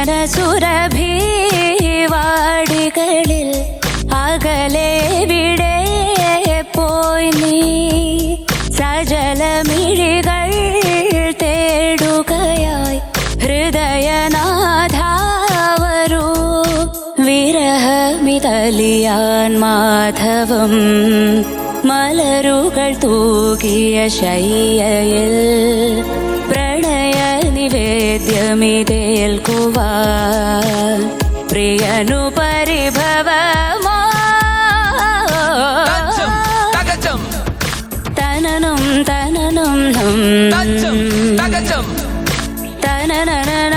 വിജനസുരഭി വാടികളിൽ അകലെ വിടെ പോയി നീ സജലമിഴികൾ തേടുകയായി ഹൃദയനാഥാവരൂ വിരഹമിതലിയാൻ മാധവം മലരുകൾ തൂകിയ ശയ്യയിൽ പ്രണയ നിവേദ്യമിതേൽക്കുവാൻ പ്രിയനു പരിഭവമോ തനനും തനനും തനനന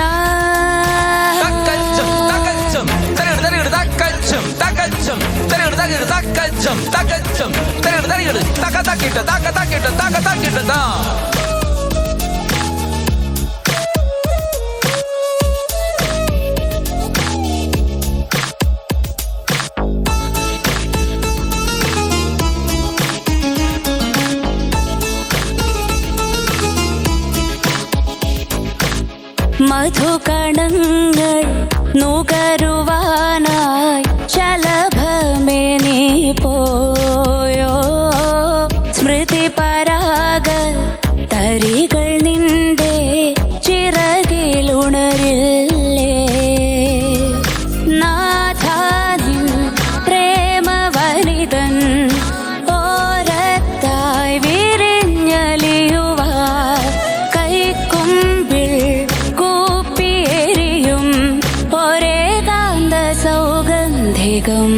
മധുകണങ്ങൾ നുകരുവാനായി ശലഭമേ നീ പോയോ സ്മൃതി പരാഗ തരികൾ നിന്റെ ചിറകിലുണരില്ലേ നാഥാനിൻ പ്രേമവനിതൻ ഓരത്തായി വിരിഞ്ഞലിയുവാൻ കൈക്കുമ്പിൾ കൂപ്പിയെരിയും ഒരേകാന്ത സൗഗന്ധികം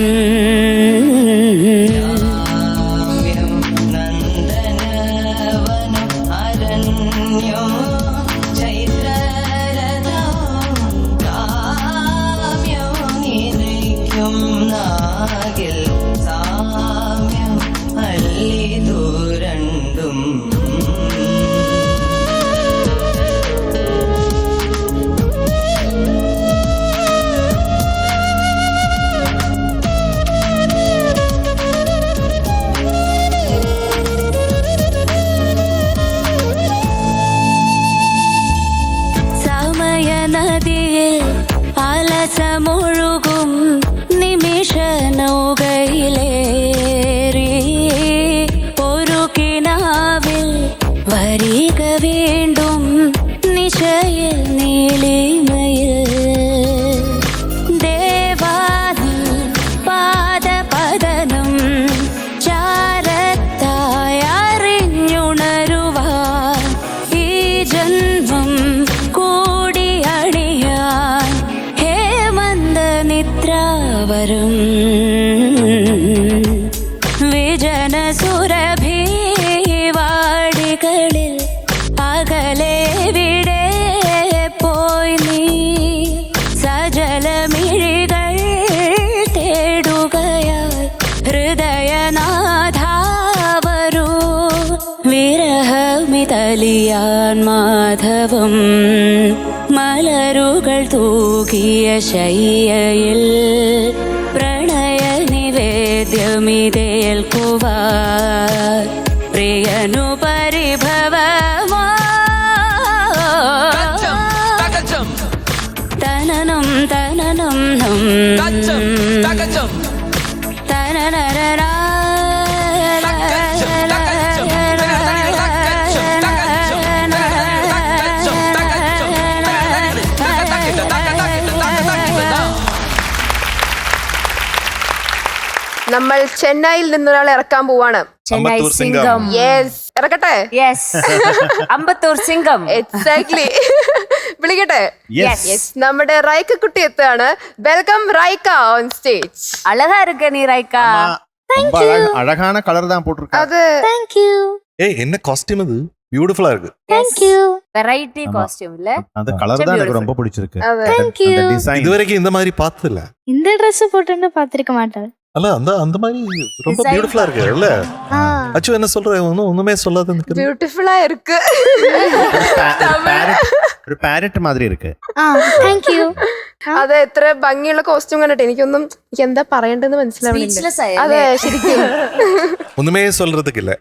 അലസമൊഴുകും നിമിഷ നൗകയിലേറി ഒരു കിനാവിൽ വരിക വീണ്ടും നിശയിൽ നീലിമയിൽ ദേവാനി പാദപതനം ചാരത്തായി അറിഞ്ഞുണരുവാൻ ഈ ജന്മം കൂടിയണിയാൻ നിദ്രാവരും വിജനസുരഭി വാടികളിൽ അകലെ വിടെ പോയി നീ സജലമിഴികൾ തേടുകയായി ഹൃദയനാഥാവരൂ വിരഹമിതലിയാൻ മാധവം മലരുകൾ തൂകിയ ശയ്യയിൽ പ്രണയ നിവേദ്യമിതേൽക്കുവാൻ പ്രിയനു പരിഭവമോ തനനും തനനും തനനന നമ്മൾ ചെന്നൈയിൽ നിന്നൊരാളെ ഇറക്കാൻ പോവാണ്. ചെന്നൈ സിംഗം. യെസ്, ഇറക്കട്ടെ. യെസ്, അമ്പത്തൂർ സിംഗം. എക്സാക്ട്ലി. വിളിക്കട്ടെ. യെസ്, നമ്മുടെ റൈക്ക കുട്ടി എത്താണ്. Welcome Raika on stage. அழகா இருக்க நீ ரைக்கா. அழகான கலர் தான் போட்டுருக்க. அது Thank you. ஏய் என்ன காஸ்டியூம் இது பியூட்டிஃபுல்லா இருக்கு. Thank you. வெரைட்டி காஸ்டியூம் இல்ல? அந்த கலர் தான் எனக்கு ரொம்ப பிடிச்சிருக்கு. Thank you. அந்த டிசைன் இதுவரைக்கும் இந்த மாதிரி பார்த்ததில்ல. இந்த Dress போட்டுன்னு பாத்திருக்க மாட்டேன். அல்ல அந்த மாதிரி ரொம்ப பியூட்டிஃபுல்லா இருக்கு இல்ல? அச்சு என்ன சொல்ற ஒண்ணுமே சொல்லாத நிக்குது. பியூட்டிஃபுல்லா இருக்கு. ഒരു പാരറ്റ് മാതിരി ഇருக்கு. Thank you. അത് എത്ര ഭംഗിയുള്ള കോസ്റ്റ്യൂം കണ്ടിട്ട് എനിക്ക് എന്താ പറയേണ്ടതെന്ന് മനസ്സിലാവുന്നില്ല. അതെ, ശരിക്കും ഒന്നുമേ சொல்றதுக்கு இல்ல.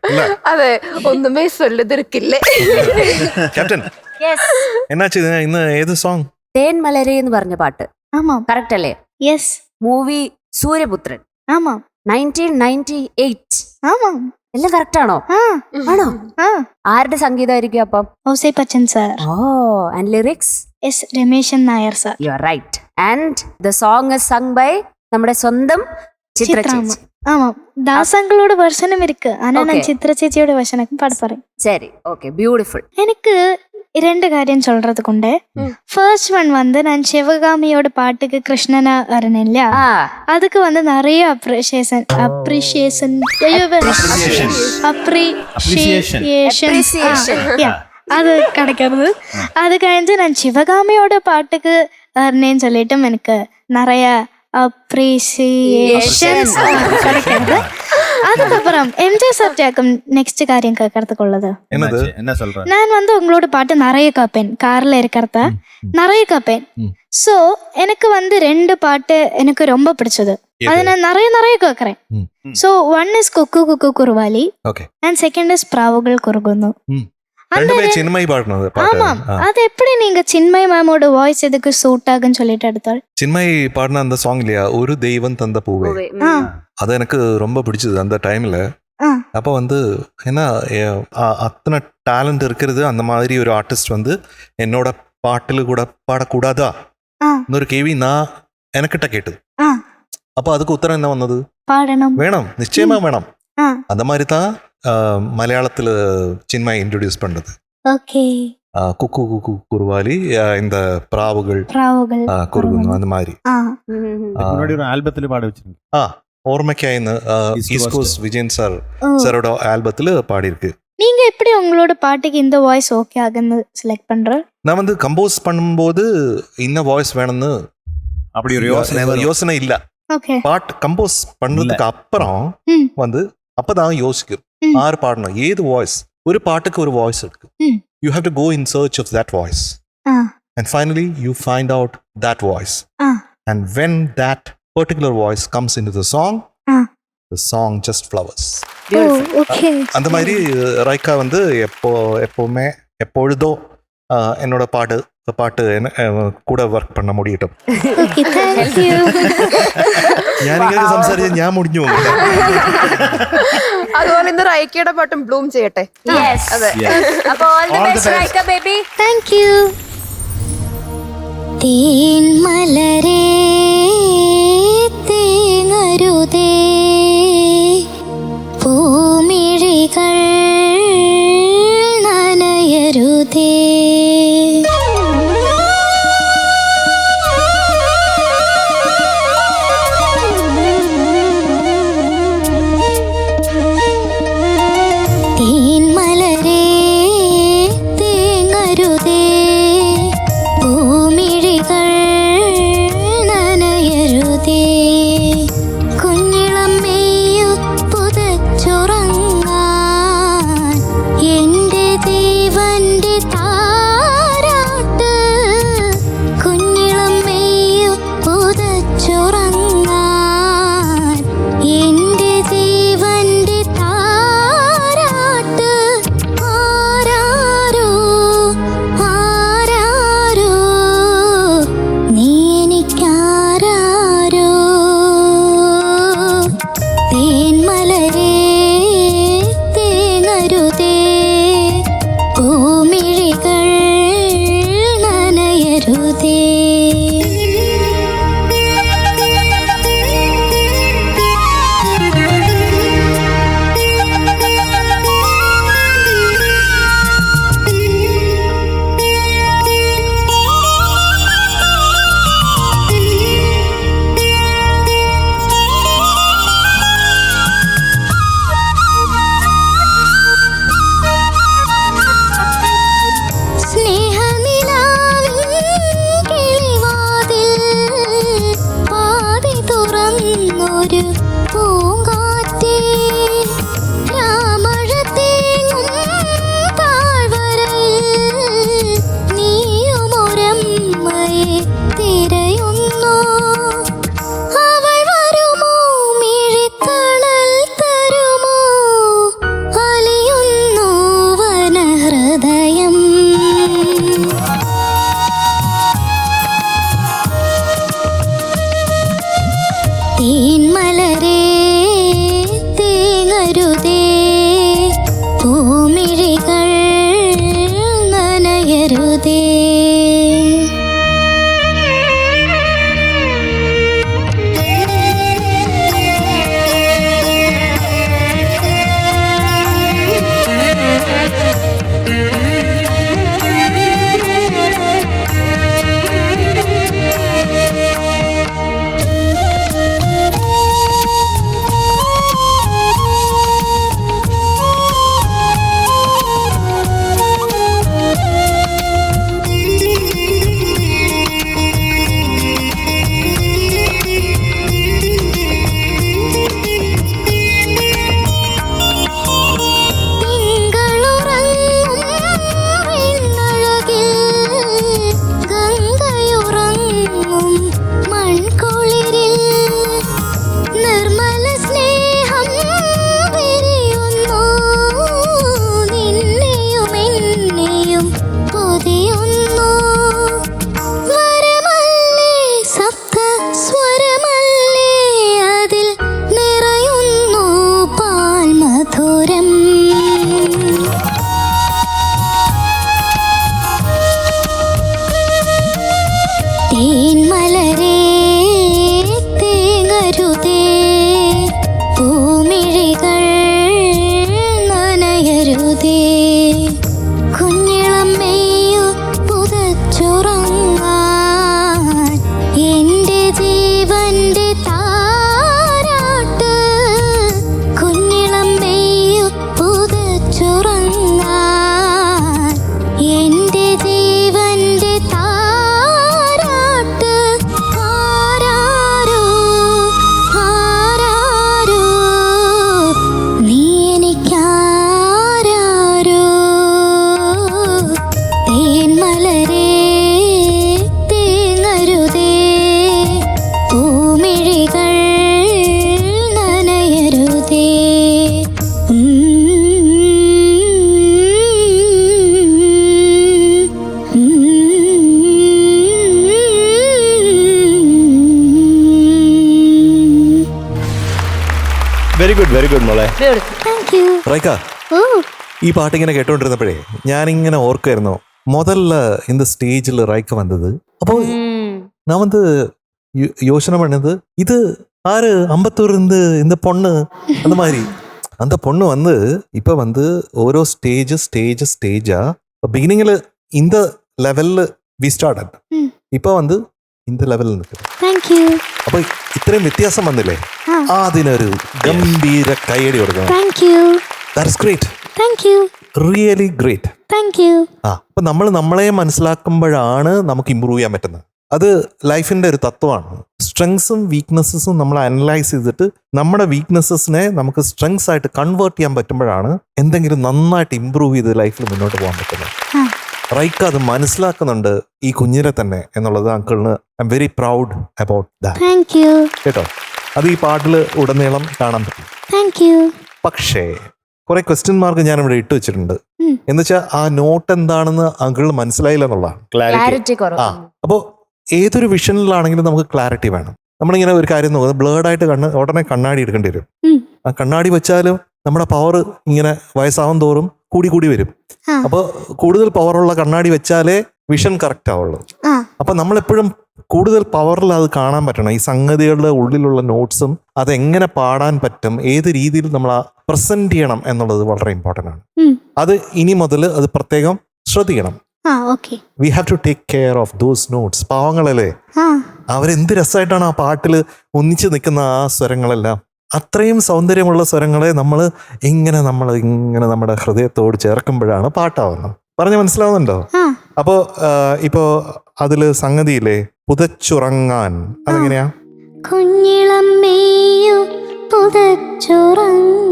അതെ, ഒന്നുമേ சொல்றதுக்கு இல்ல. கேப்டன், எஸ் என்னாச்சு? இன்னும் ஏது சாங்? തേൻ മലരെ എന്ന് പറഞ്ഞ പാട്ട് ஆமாம் കറക്റ്റ് അല്ലേ? எஸ் മൂവി സൂര്യപുത്രൻ ஆமாம் 1998. ஆமாம் എല്ലാം കറക്റ്റ് ആണോ? ஆ ആണോ? ஆ ആരുടെ സംഗീതമായിരിക്കും അപ്പം? Ouseppachan sir. ഓ, and lyrics? S Rameshan Nair sir. You are right. And the song is sung by നമ്മുടെ സ്വന്തം ചിത്ര சித்ராமா. ചേച്ചി. ஆமாம் தாசங்களோட வெர்ஷனும் இருக்கு. ஆனா Okay. நான் சித்ர சேச்சியோட வெர்ஷனுக்கு பாட போறேன். ശരി, ഓക്കെ, ബ്യൂട്ടിഫുൾ. எனக்கு 2 காரியம் சொல்றதுக்கு உண்டு. ஃபர்ஸ்ட் ஒன் வந்து நான் சிவகாமியோட பாட்டுக்கு கிருஷ்ணனா வரணும் இல்லையா, ആ அதுக்கு வந்து நிறைய அப்ரிஷியேஷன் அது கிடைக்கிறது. அது கழிஞ்சு நான் சிவகாமியோட பாட்டுக்கு வரணும்னு சொல்லிட்டும் எனக்கு நிறைய அப்ரிசியேஷன் கிடைக்கிறது. அதுக்கப்புறம் எம்ஜிஆர் சத்யாக்கும் நெக்ஸ்ட் காரியம் கேட்கறதுக்கு உள்ளது. என்னது? என்ன சொல்ற? நான் வந்து உங்களோட பாட்டு நிறைய கேட்பேன், கார்ல இருக்கிறத நிறைய கேட்பேன். ஸோ எனக்கு வந்து 2 பாட்டு எனக்கு ரொம்ப பிடிச்சது, அதை நான் நிறைய கேட்கறேன். ஸோ ஒன் இஸ் குக்கு குக்கு குருவாலி ஓகே. அண்ட் செகண்ட் இஸ் பிராவுகள் குறுகுந்து. ரெண்டுமே சின்மயி பாடினது ஆமாம். பாட்டு. அது எப்படி நீங்க சின்மய் மேமோட வாய்ஸ் எதுக்கு சூட் ஆகுன்னு சொல்லிட்டு எடுத்தாள்? சின்மயி பாடின அந்த சாங் இல்லையா, ஒரு தெய்வம் தந்த பூவே, ஆ அது எனக்கு ரொம்ப பிடிச்சது அந்த டைம்ல. ஆ அப்போ வந்து ஏன்னா அத்தனை டேலண்ட் இருக்கிறது, அந்த மாதிரி ஒரு ஆர்டிஸ்ட் வந்து என்னோட பாட்டில் கூட பாடக்கூடாதா ஆ എന്നൊരു കേൾവി എനക്കിട്ട കേട്ടത്. ஆ അപ്പൊ அதுக்கு ഉത്തരം என்ன വന്നത്? பாடணும். வேணும், நிச்சயமா வேணும். ஆ அந்த மாதிரி தான் மலையாளத்துல சின்மயி இன்ட்ரடியூஸ் பண்ணது. ஓகே. குக்கு குக்கு குருவாலி, இந்த பிராவுகள் பிராவுகள் குறுகுന്നു, அந்த மாதிரி. ஆ முன்னாடி ஒரு ஆல்பத்தில் பாட வச்சிருக்கீங்க. ഓർമ്മയ്ക്കായിന്ന് ഈസ്റ്റ് കോസ്റ്റ് വിജയൻ സാറോட ஆல்பத்தில் பாடியிருக்கு. நீங்க எப்படி உங்களோட பாட்டுக்கு இந்த வாய்ஸ் ஓகே ஆகுன்னு செலக்ட் பண்ற? நான் வந்து கம்போஸ் பண்ணும்போது இன்ன வாய்ஸ் வேணும்னு அப்படி ஒரு யோசனை இல்ல. ஓகே. பாட்டு கம்போஸ் பண்ணதுக்கு அப்புறம் ம். வந்து அப்பதான் யோசிக்கும் ஆறு பாடணும், ஏது வாய்ஸ். ஒரு பாட்டுக்கு ஒரு வாய்ஸ் இருக்கு. You have to go in search of that voice and finally you find out that voice. And when that particular voice comes into the song, the song just flowers. Okay. அந்த மாதிரி ரைக்கா வந்து எப்பவுமே எப்பொழுதோ என்னோட பாட்டு கூட work பண்ண முடியட்டும். Okay, thank you. ഞാൻ ഇങ്ങനെ സംസാരിച്ച ഞാൻ മുടിഞ്ഞു പോകും. അതുപോലെ ഇന്ന് റൈക്കയുടെ പാട്ടും ബ്ലൂം ചെയ്യട്ടെ. യെസ്. അതെ. അപ്പോൾ all the best റൈക്ക baby. Thank you. തേൻ മലരേ തേങ്ങരുതേ പൂമിഴികൾ നനയരുതേ തേൻ മലരേ തേങ്ങരുതേ പൂമിഴികൾ തേന്മലരേ തേങ്ങരുതേ പൂമിഴികൾ നനയരുതേ. തേന്മലരേ തേങ്ങരുതേ പൂമിഴികൾ നനയരുതേ. കുഞ്ഞിളം മെയ്യു പുതച്ചുറങ്ങാൻ എൻ്റെ ജീവന്റെ താരാട്ട്. കുഞ്ഞിളം മെയ്യു പുതച്ചുറങ്ങാൻ എൻ്റെ ജീവന്റെ വെരി ഗുഡ് മോളെ. Thank you. റൈക്ക, ഈ പാട്ടിങ്ങനെ കേട്ടോണ്ടിരുന്നപ്പോഴേ ഞാനിങ്ങനെ ഓർക്കായിരുന്നു முதல்ல இந்த ஸ்டேஜில் ரைக்க வந்தது. அப்போ நான் வந்து யோசனை பண்ணது, இது ஆறு அம்பத்தூர் இருந்து இந்த பொண்ணு அந்த மாதிரி. அந்த பொண்ணு வந்து இப்போ வந்து ஓரோ ஸ்டேஜா பிகினிங்கில் இந்த லெவலில் வி ஸ்டார்ட், இப்போ வந்து இந்த ലെവലിൽ നിൽക്കുന്നത്. അപ്പൊ ഇത്രയും വ്യത്യാസം വന്നില്ലേ, അതിനൊരു ഗംഭീര കൈയടി കൊടുക്കണം. That's great. Really great. അപ്പൊ നമ്മൾ നമ്മളെ മനസ്സിലാക്കുമ്പോഴാണ് നമുക്ക് ഇമ്പ്രൂവ് ചെയ്യാൻ പറ്റുന്നത്. അത് ലൈഫിന്റെ ഒരു തത്വമാണ്. സ്ട്രെങ്സും വീക്ക്നെസ്സും നമ്മൾ അനലൈസ് ചെയ്തിട്ട് നമ്മുടെ വീക്ക്നെസ്സസിനെ നമുക്ക് സ്ട്രെങ്സ് ആയിട്ട് കൺവേർട്ട് ചെയ്യാൻ പറ്റുമ്പോഴാണ് എന്തെങ്കിലും നന്നായിട്ട് ഇമ്പ്രൂവ് ചെയ്ത് ലൈഫിൽ മുന്നോട്ട് പോകാൻ പറ്റുന്നത്. റൈക്ക അത് മനസ്സിലാക്കുന്നുണ്ട് ഈ കുഞ്ഞിനെ തന്നെ എന്നുള്ളത് അങ്കിളിന് I am very proud about that. കേട്ടോ, അത് ഈ പാട്ടിൽ ഉടനീളം കാണാൻ പറ്റും. പക്ഷേ കുറെ ക്വസ്റ്റ്യൻ മാർക്ക് ഞാൻ ഇവിടെ ഇട്ട് വെച്ചിട്ടുണ്ട്. എന്ന് വെച്ചാൽ ആ നോട്ട് എന്താണെന്ന് അങ്കിളിന് മനസ്സിലായില്ല എന്നുള്ളതാണ്. ക്ലാരിറ്റി. അപ്പോൾ ഏതൊരു വിഷനിലാണെങ്കിലും നമുക്ക് ക്ലാരിറ്റി വേണം. നമ്മളിങ്ങനെ ഒരു കാര്യം നോക്കുന്നത് ബ്ലേഡായിട്ട് ഉടനെ കണ്ണാടി എടുക്കേണ്ടി വരും. ആ കണ്ണാടി വെച്ചാലും നമ്മുടെ പവർ ഇങ്ങനെ വയസ്സാവും തോറും കൂടി വരും. അപ്പോൾ കൂടുതൽ പവറുള്ള കണ്ണാടി വെച്ചാലേ വിഷൻ കറക്റ്റ് ആവുള്ളൂ. അപ്പൊ നമ്മളെപ്പോഴും കൂടുതൽ പവറിൽ അത് കാണാൻ പറ്റണം. ഈ സംഗതികളുടെ ഉള്ളിലുള്ള നോട്ട്സും അതെങ്ങനെ പാടാൻ പറ്റും, ഏത് രീതിയിൽ നമ്മൾ പ്രസന്റ് ചെയ്യണം എന്നുള്ളത് വളരെ ഇമ്പോർട്ടൻ്റ് ആണ്. അത് ഇനി മുതൽ അത് പ്രത്യേകം ശ്രദ്ധിക്കണം. We have to take care of those notes. പാവങ്ങളല്ലേ, അവരെന്ത് രസമായിട്ടാണ് ആ പാട്ടിൽ ഒന്നിച്ച് നിൽക്കുന്ന ആ സ്വരങ്ങളെല്ലാം. അത്രയും സൗന്ദര്യമുള്ള സ്വരങ്ങളെ നമ്മൾ ഇങ്ങനെ നമ്മുടെ ഹൃദയത്തോട് ചേർക്കുമ്പോഴാണ് പാട്ടാവുന്നത്. പറഞ്ഞ മനസ്സിലാവുന്നുണ്ടോ? അപ്പോ ഇപ്പോ അതില് സംഗതിയില്ലേ, പുതച്ചുറങ്ങാൻ, അതെങ്ങനെയാ? കുഞ്ഞിളം മെയ്യു പുതച്ചുറങ്ങാൻ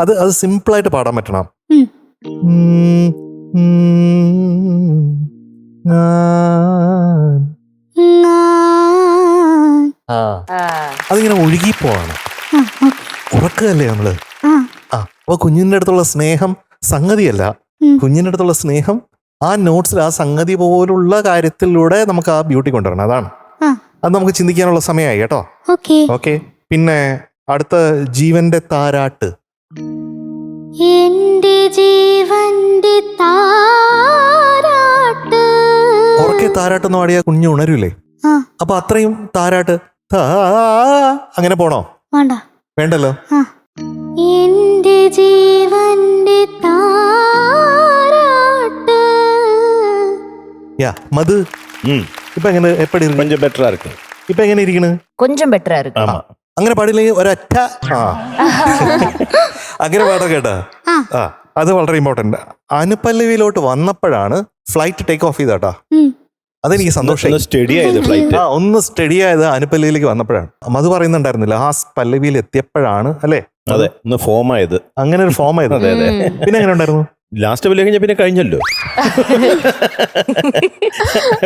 അത് സിമ്പിൾ ആയിട്ട് പാടാൻ പറ്റണം. അതിങ്ങനെ ഒഴുകിപ്പോവാണ്, ഉറക്കല്ലേ നമ്മള്. അപ്പൊ കുഞ്ഞിന്റെ അടുത്തുള്ള സ്നേഹം സംഗതിയല്ല, കുഞ്ഞിന്റെ അടുത്തുള്ള സ്നേഹം ആ നോട്ട്സിൽ ആ സംഗതി പോലുള്ള കാര്യത്തിലൂടെ നമുക്ക് ആ ബ്യൂട്ടി കൊണ്ടുവരണം. അതാണ് ആ അത് നമുക്ക് ചിന്തിക്കാനുള്ള സമയമായി കേട്ടോ. ഓക്കെ. ഓക്കെ, പിന്നെ അടുത്ത ജീവന്റെ താരാട്ട്. എന്റെ ജീവന്റെ താരാട്ട്. ഉറക്കെ താരാട്ടെന്ന് പാടിയാ കുഞ്ഞു ഉണരൂലേ? ആ അപ്പൊ അത്രയും താരാട്ട് അങ്ങനെ പോണോ? വേണ്ട. വേണ്ടല്ലോ. ആ എന്റെ ജീവന്റെ താരാട്ട്. യാ മധു, ഇപ്പൊ എങ്ങനെ എപ്പടി கொஞ்சம் பெட்டரா இருக்கு. ഇപ്പൊ എങ്ങനെ ഇരിക്കണ്? കൊഞ്ചം ബെറ്റർ ആയിരിക്കും. ஆமா. അങ്ങനെ പാടില്ലെങ്കിൽ ഒരൊറ്റ അങ്ങനെ പാടോ കേട്ടാ. ആ അത് വളരെ ഇമ്പോർട്ടന്റ്. അനുപല്ലവിയിലോട്ട് വന്നപ്പോഴാണ് ഫ്ലൈറ്റ് ടേക്ക് ഓഫ് ചെയ്താട്ടാ. അതെനിക്ക് സന്തോഷമായി. സ്റ്റഡി ആയത് ഫ്ലൈറ്റ്. ഒന്ന് സ്റ്റഡി ആയത് അനുപല്ലവിയിലേക്ക് വന്നപ്പോഴാണ്. മധു പറയുന്നുണ്ടായിരുന്നില്ല ആ പല്ലവിയിൽ എത്തിയപ്പോഴാണ് അല്ലേ? അതെ, ഒന്ന് ഫോം ആയത്. അങ്ങനെ ഒരു ഫോം ആയത്. അതെ അതെ. പിന്നെ എങ്ങനെ ഉണ്ടായിരുന്നു? ലാസ്റ്റ് പല്ല് കഴിഞ്ഞ പിന്നെ കഴിഞ്ഞല്ലോ.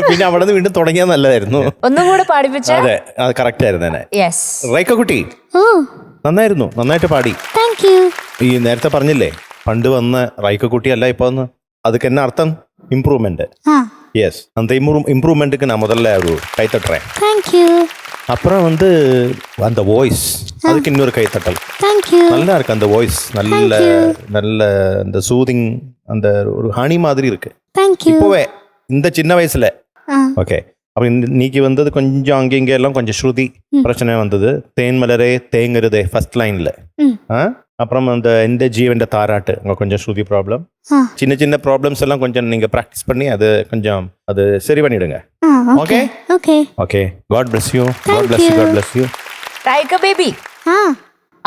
പിന്നെ അവിടെ നിന്ന് വീണ്ടും തുടങ്ങിയാൽ നല്ലതായിരുന്നു. ഒന്നും കൂടെ പാടിപ്പിച്ച. അതെ, അത് കറക്റ്റ് ആയിരുന്നു തന്നെ. യെസ്. റൈക്ക കുട്ടി ഓ നന്നായിരുന്നു, നന്നായിട്ട് പാടി. Thank you. ഈ നേരത്തെ പറഞ്ഞില്ലേ പണ്ട് വന്ന റൈക്ക കുട്ടി അല്ല ഇപ്പൊ വന്ന്, அதுக்கு என்ன அர்த்தம்? இம்ப்ரூவ்மெண்ட். எஸ், அந்த இம்ப்ரூவ்மெண்ட்டுக்கு நான் முதல்ல ஒரு கை தட்டுறேன். Thank you. அப்புறம் வந்து அந்த வாய்ஸ், அதுக்கு இன்னொரு கைத்தட்டல். Thank you. நல்லா இருக்கு அந்த வாய்ஸ், நல்ல நல்ல அந்த சூதிங், அந்த ஒரு ஹனி மாதிரி இருக்கு. Thank you. இப்போவே இந்த சின்ன வயசுல. ஆ. ஓகே, அப்போ இன்னைக்கு வந்தது கொஞ்சம் அங்கே இங்கே எல்லாம் கொஞ்சம் ஸ்ருதி பிரச்சனை வந்தது. தேன் மலரே தேங்குறதே ஃபர்ஸ்ட் லைன்ல. அப்புறம் அந்த இந்த ஜீவன் தாராட்டு அங்கே கொஞ்சம் ஸ்ருதி ப்ராப்ளம். சின்ன சின்ன ப்ராப்ளம்ஸ் எல்லாம் கொஞ்சம் நீங்க ப்ராக்டிஸ் பண்ணி அது கொஞ்சம் அது சரி பண்ணிடுங்க. Okay okay okay, God bless you. God bless you. God bless you. Raika baby,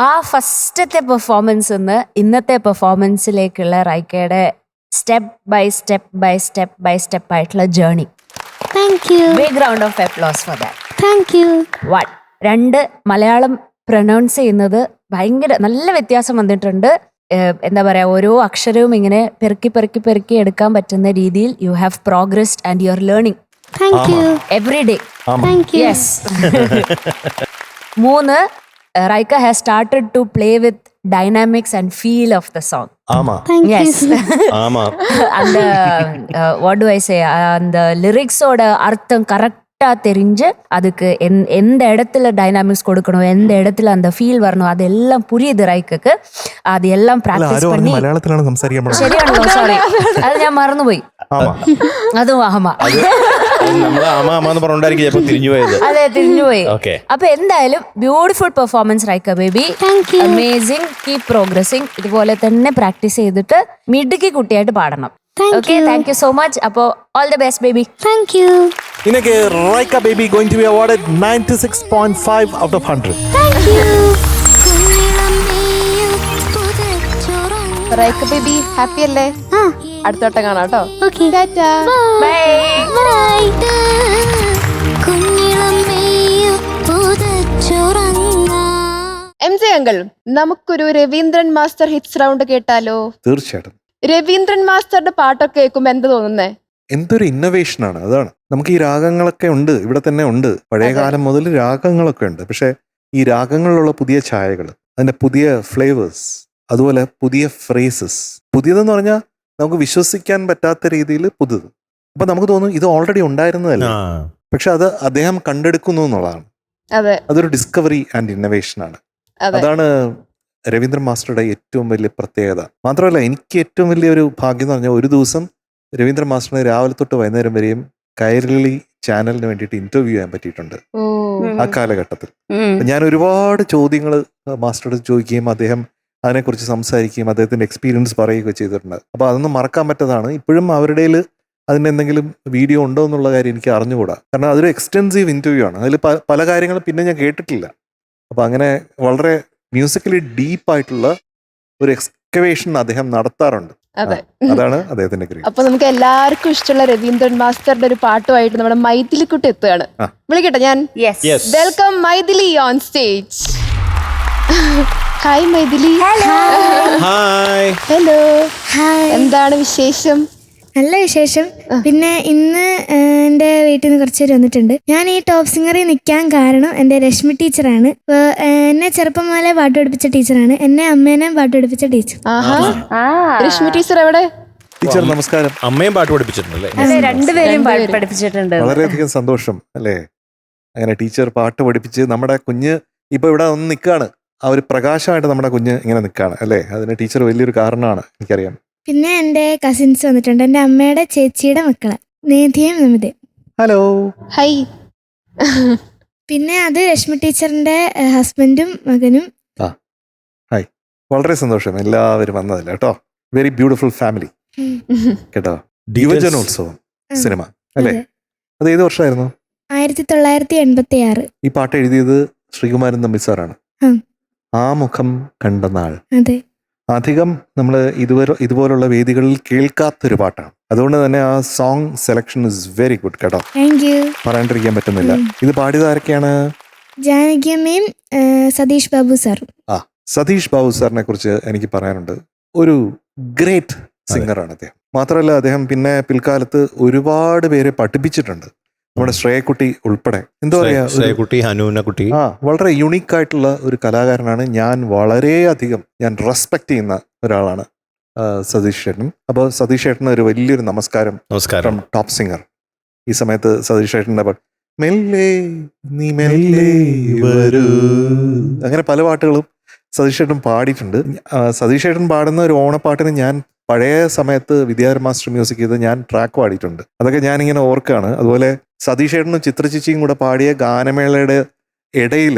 ആ ഫസ്റ്റത്തെ പെർഫോമൻസ് നിന്ന് ഇന്നത്തെ പെർഫോമൻസിലേക്കുള്ള റൈക്കയുടെ step by step by step by step ആയിട്ടുള്ള journey. Thank you. Big round of applause for that. Thank you. 1 2 Malayalam pronounce ചെയ്യുന്നത് ഭയങ്കര നല്ല വ്യത്യാസം വന്നിട്ടുണ്ട്. എന്താ പറയാ, ഓരോ അക്ഷരവും ഇങ്ങനെ പെറുക്കി പെറുക്കി പെറുക്കി എടുക്കാൻ പറ്റുന്ന രീതിയിൽ you have progressed and you are learning thank you. Every day. Thank you. Yes. 3 Raika has started to play with dynamics and feel of the song. ஆமா താങ്ക് യു. യെസ്. ஆமா. அந்த வாட் டு ஐ சே, அந்த லிரிக்ஸோட அர்த்தம் கரெக்டா தெரிஞ்சு அதுக்கு எந்த இடத்துல டைனாமிக்ஸ் கொடுக்கணும், எந்த இடத்துல அந்த ஃபீல் வரணும், அதெல்லாம் புரியுது ரைக்குக்கு. அது எல்லாம் പ്രാക്ടീസ് பண்ணி. മലയാളത്തിലാണ് സംസാരിക്കാൻ പോകുന്നത്. ശരിയാണല്ലോ, സോറി, അത് ഞാൻ മറന്നുപോയി. അതും ആമ, നമ്മള് ആമാന്ന് പറഞ്ഞോണ്ടായിരിക്കും ചിലപ്പോ തിരിഞ്ഞു പോയത്. അതെ, തിരിഞ്ഞുപോയി. ഓക്കെ, അപ്പൊ എന്തായാലും beautiful performance റൈക്ക baby. Thank you. Amazing. Keep progressing. ഇതുപോലെ തന്നെ പ്രാക്ടീസ് ചെയ്തിട്ട് മിടുക്കി കുട്ടിയായിട്ട് പാടണം. Okay, thank you so much. Appo all the best baby. Thank you. Inake Raika baby going to be awarded 96.5 out of 100. Thank you. റൈക്ക baby happy അല്ലേ? അടുത്തോട്ടം കാണാം കേട്ടോ. Okay. Tata. Bye. Bye. M J uncle, നമുക്കൊരു Raveendran master hits round കേട്ടാലോ? തീർച്ചയായിട്ടും. രവീന്ദ്രൻ മാസ്റ്ററുടെ പാട്ടൊക്കെ കേൾക്കുമ്പോ എന്താ തോന്നുന്നേ? എന്തൊരു ഇന്നോവേഷനാണ്. അതാണ് നമുക്ക് ഈ രാഗങ്ങളൊക്കെ ഉണ്ട്, ഇവിടെ തന്നെ ഉണ്ട്. പഴയ കാലം മുതൽ രാഗങ്ങളൊക്കെ ഉണ്ട്. പക്ഷെ ഈ രാഗങ്ങളിലുള്ള പുതിയ ഛായകൾ, അതിന്റെ പുതിയ ഫ്ലേവേഴ്സ്, അതുപോലെ പുതിയ ഫ്രേസസ്, പുതിയതെന്ന് പറഞ്ഞാൽ നമുക്ക് വിശ്വസിക്കാൻ പറ്റാത്ത രീതിയിൽ പുതുത്. അപ്പൊ നമുക്ക് തോന്നും ഇത് ഓൾറെഡി ഉണ്ടായിരുന്നതല്ല, പക്ഷെ അത് അദ്ദേഹം കണ്ടെടുക്കുന്നു എന്നുള്ളതാണ്. അതെ, അതൊരു ഡിസ്കവറി ആൻഡ് ഇന്നോവേഷൻ ആണ്. അതാണ് രവീന്ദ്രൻ മാസ്റ്ററുടെ ഏറ്റവും വലിയ പ്രത്യേകത. മാത്രമല്ല, എനിക്ക് ഏറ്റവും വലിയ ഒരു ഭാഗ്യം എന്ന് പറഞ്ഞാൽ ഒരു ദിവസം രവീന്ദ്രൻ മാസ്റ്ററിനെ രാവിലെ തൊട്ട് വൈകുന്നേരം വരെയും കൈരളി ചാനലിന് വേണ്ടിയിട്ട് ഇന്റർവ്യൂ ചെയ്യാൻ പറ്റിയിട്ടുണ്ട് ആ കാലഘട്ടത്തിൽ. ഞാൻ ഒരുപാട് ചോദ്യങ്ങൾ മാസ്റ്ററോട് ചോദിക്കുകയും അദ്ദേഹം അതിനെക്കുറിച്ച് സംസാരിക്കുകയും അദ്ദേഹത്തിന്റെ എക്സ്പീരിയൻസ് പറയുകയൊക്കെ ചെയ്തിട്ടുണ്ട്. അപ്പോൾ അതൊന്നും മറക്കാൻ പറ്റതാണ്. ഇപ്പോഴും അവരുടെ അതിന് എന്തെങ്കിലും വീഡിയോ ഉണ്ടോ എന്നുള്ള കാര്യം എനിക്ക് അറിഞ്ഞുകൂടാ. കാരണം അതൊരു എക്സ്റ്റെൻസീവ് ഇന്റർവ്യൂ ആണ്. അതിൽ പല കാര്യങ്ങളും പിന്നെ ഞാൻ കേട്ടിട്ടില്ല. അപ്പൊ അങ്ങനെ വളരെ മ്യൂസിക്കലി ഡീപ്പായിട്ടുള്ള ഒരു എക്സ്കവേഷൻ അദ്ദേഹം നടത്താറുണ്ട്. അതാണ് അദ്ദേഹത്തിന്റെ ക്രിയ. അപ്പൊ നമുക്ക് എല്ലാവർക്കും ഇഷ്ടമുള്ള രവീന്ദ്രൻ മാസ്റ്ററുടെ ഒരു പാട്ടുമായിട്ട് നമ്മുടെ മൈഥിലിക്കുട്ടി എത്തുകയാണ്. വിളിക്കട്ടെ ഞാൻ? Welcome Maithili on stage. Hi Maithili. Hello. എന്താണ് വിശേഷം? നല്ല വിശേഷം. പിന്നെ ഇന്ന് എൻ്റെ വീട്ടിൽ നിന്ന് കുറച്ച് പേര് വന്നിട്ടുണ്ട്. ഞാൻ ഈ ടോപ്പ് സിംഗറിൽ നിൽക്കാൻ കാരണം എൻ്റെ രശ്മി ടീച്ചറാണ്. എന്നെ ചെറുപ്പം മുതലേ പാട്ട് പഠിപ്പിച്ച ടീച്ചറാണ്. എന്നെ അമ്മേനെ പാട്ട് പഠിപ്പിച്ച ടീച്ചർ. രശ്മി ടീച്ചർ എവിടെ? ടീച്ചർ നമസ്കാരം. അമ്മയും പാട്ട് പഠിപ്പിച്ചിട്ടുണ്ടല്ലേ? അതെ, രണ്ടുപേരും പഠിപ്പിച്ചിട്ടുണ്ട്. വളരെയധികം സന്തോഷം അല്ലേ. അങ്ങനെ ടീച്ചർ പാട്ട് പഠിപ്പിച്ച് നമ്മുടെ കുഞ്ഞ് ഇപ്പൊ ഇവിടെ ഒന്ന് നിൽക്കുകയാണ്. ആ ഒരു പ്രകാശമായിട്ട് നമ്മുടെ കുഞ്ഞ് ഇങ്ങനെ നിൽക്കുകയാണ് അല്ലേ. അതിന് ടീച്ചർ വലിയൊരു കാരണമാണ്, എനിക്കറിയാം. പിന്നെ എൻ്റെ കസിൻസ് വന്നിട്ടുണ്ട്, എൻ്റെ അമ്മയുടെ ചേച്ചിയുടെ മക്കള് നേധിയും നമിതയും. ഹലോ. ഹൈ. പിന്നെ അത് രശ്മി ടീച്ചറിന്റെ ഹസ്ബൻഡും മകനും. ഹായ്, വളരെ സന്തോഷം എല്ലാവരും വന്നതല്ല കേട്ടോ. വെരി ബ്യൂട്ടിഫുൾ ഫാമിലി കേട്ടോ. യുവജനോത്സവം സിനിമ അല്ലേ? അത് ഏത് വർഷമായിരുന്നു? 1986. ഈ പാട്ട് എഴുതിയത് ശ്രീകുമാരൻ തമ്പി സാറാണ്. ആ മുഖം കണ്ട നാൾ. അതെ. അധികം നമ്മൾ ഇതുപോലുള്ള വേദികളിൽ കേൾക്കാത്തൊരു പാട്ടാണ്. അതുകൊണ്ട് തന്നെ ആ song selection is very good കേട്ടോ. Thank you. പറയാണ്ടിരിക്കാൻ പറ്റുന്നില്ല. ഇത് പാടിയത് ആരൊക്കെയാണ്? ജാനകിയമ്മയും സതീഷ് ബാബു സാറും. സതീഷ് ബാബു സാറിനെ കുറിച്ച് എനിക്ക് പറയാനുണ്ട്. ഒരു ഗ്രേറ്റ് സിംഗറാണ് അദ്ദേഹം. മാത്രമല്ല അദ്ദേഹം പിന്നെ പിൽക്കാലത്ത് ഒരുപാട് പേരെ പഠിപ്പിച്ചിട്ടുണ്ട്. നമ്മുടെ ശ്രേയക്കുട്ടി ഉൾപ്പെടെ. എന്താ പറയാ, ശ്രേയക്കുട്ടി, ഹനൂനക്കുട്ടി. വളരെ യുണീക്ക് ആയിട്ടുള്ള ഒരു കലാകാരനാണ്. ഞാൻ വളരെയധികം റെസ്പെക്ട് ചെയ്യുന്ന ഒരാളാണ് സതീഷ് ചേട്ടൻ. അപ്പോൾ സതീഷ് ചേട്ടന് ഒരു വലിയൊരു നമസ്കാരം. നമസ്കാരം. Top singer. ഈ സമയത്ത് സതീഷ് ചേട്ടൻ്റെ മെല്ലെ നീ മെല്ലെ വരൂ, അങ്ങനെ പല പാട്ടുകളും സതീഷ് ചേട്ടൻ പാടിയിട്ടുണ്ട്. സതീഷ് ചേട്ടൻ പാടുന്ന ഒരു ഓണപ്പാട്ടിന് ഞാൻ പഴയ സമയത്ത് വിദ്യാധര മാസ്റ്റർ മ്യൂസിക് ചെയ്ത് ഞാൻ ട്രാക്ക് പാടിയിട്ടുണ്ട്. അതൊക്കെ ഞാനിങ്ങനെ ഓർക്കാണ്. അതുപോലെ സതീഷ് ചേട്ടനും ചിത്രചേച്ചിയും കൂടെ പാടിയ ഗാനമേളയുടെ ഇടയിൽ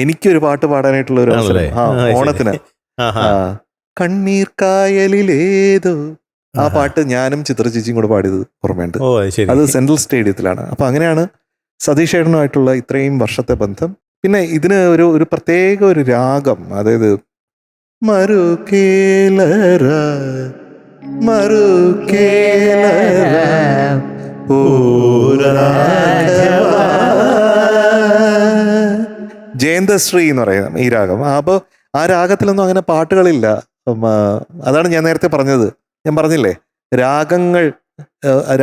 എനിക്കൊരു പാട്ട് പാടാനായിട്ടുള്ള ഒരു അവസരം ഓണത്തിന്. കണ്ണീർ കായലിലേതോ, ആ പാട്ട് ഞാനും ചിത്രചേച്ചിയും കൂടെ പാടിയത് ഓർമ്മയുണ്ട്. അത് സെൻട്രൽ സ്റ്റേഡിയത്തിലാണ്. അപ്പൊ അങ്ങനെയാണ് സതീഷ് ചേട്ടനുമായിട്ടുള്ള ഇത്രയും വർഷത്തെ ബന്ധം. പിന്നെ ഇതിന് ഒരു പ്രത്യേക ഒരു രാഗം, അതായത് മറുകേലര മറുകേലര ജയന്തശ്രീ എന്ന് പറയുന്നത് ഈ രാഗം. അപ്പോൾ ആ രാഗത്തിലൊന്നും അങ്ങനെ പാട്ടുകളില്ല. അതാണ് ഞാൻ നേരത്തെ പറഞ്ഞത്. ഞാൻ പറഞ്ഞില്ലേ,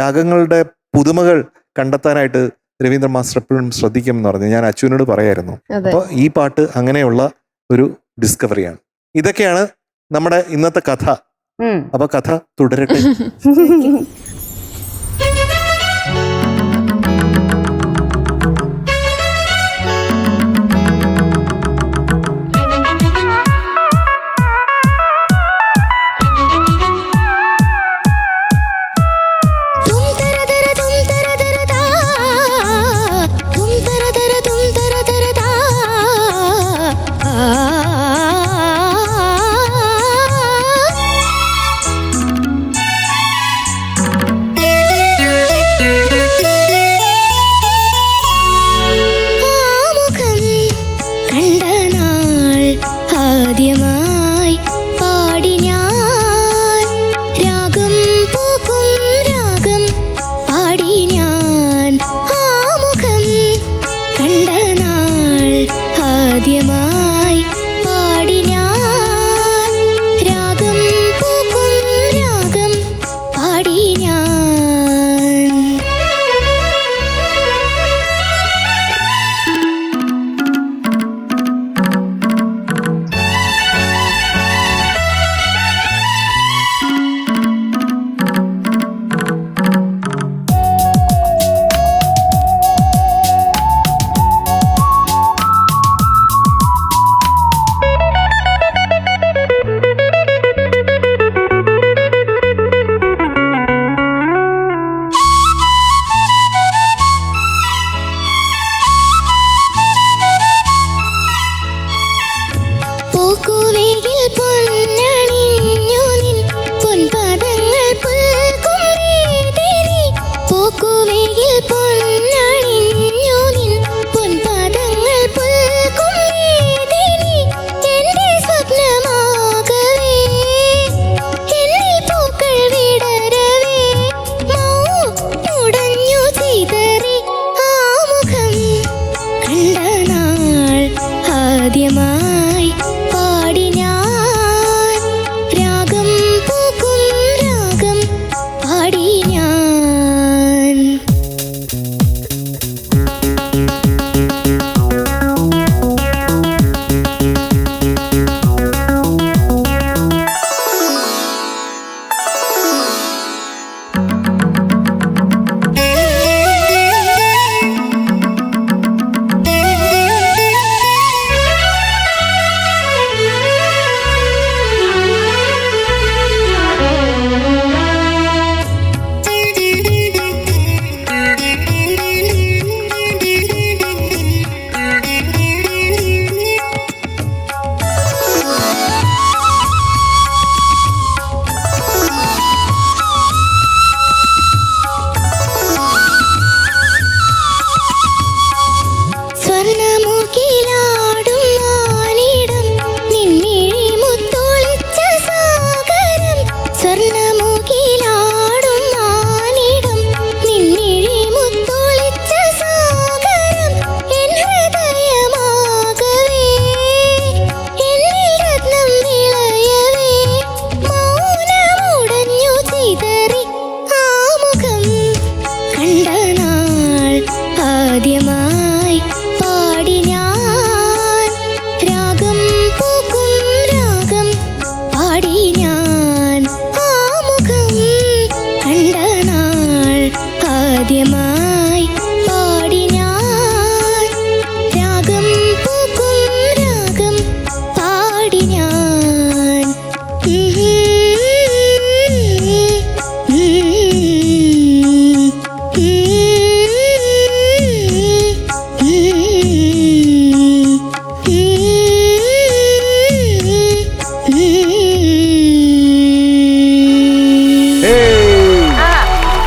രാഗങ്ങളുടെ പുതുമകൾ കണ്ടെത്താനായിട്ട് രവീന്ദ്ര മാസ്റ്റർ എപ്പോഴും ശ്രദ്ധിക്കും എന്ന് പറഞ്ഞു ഞാൻ അച്ഛനോട് പറയായിരുന്നു. അപ്പോൾ ഈ പാട്ട് അങ്ങനെയുള്ള ഒരു ഡിസ്കവറിയാണ്. ഇതൊക്കെയാണ് നമ്മുടെ ഇന്നത്തെ കഥ. അപ്പൊ കഥ തുടരട്ടെ.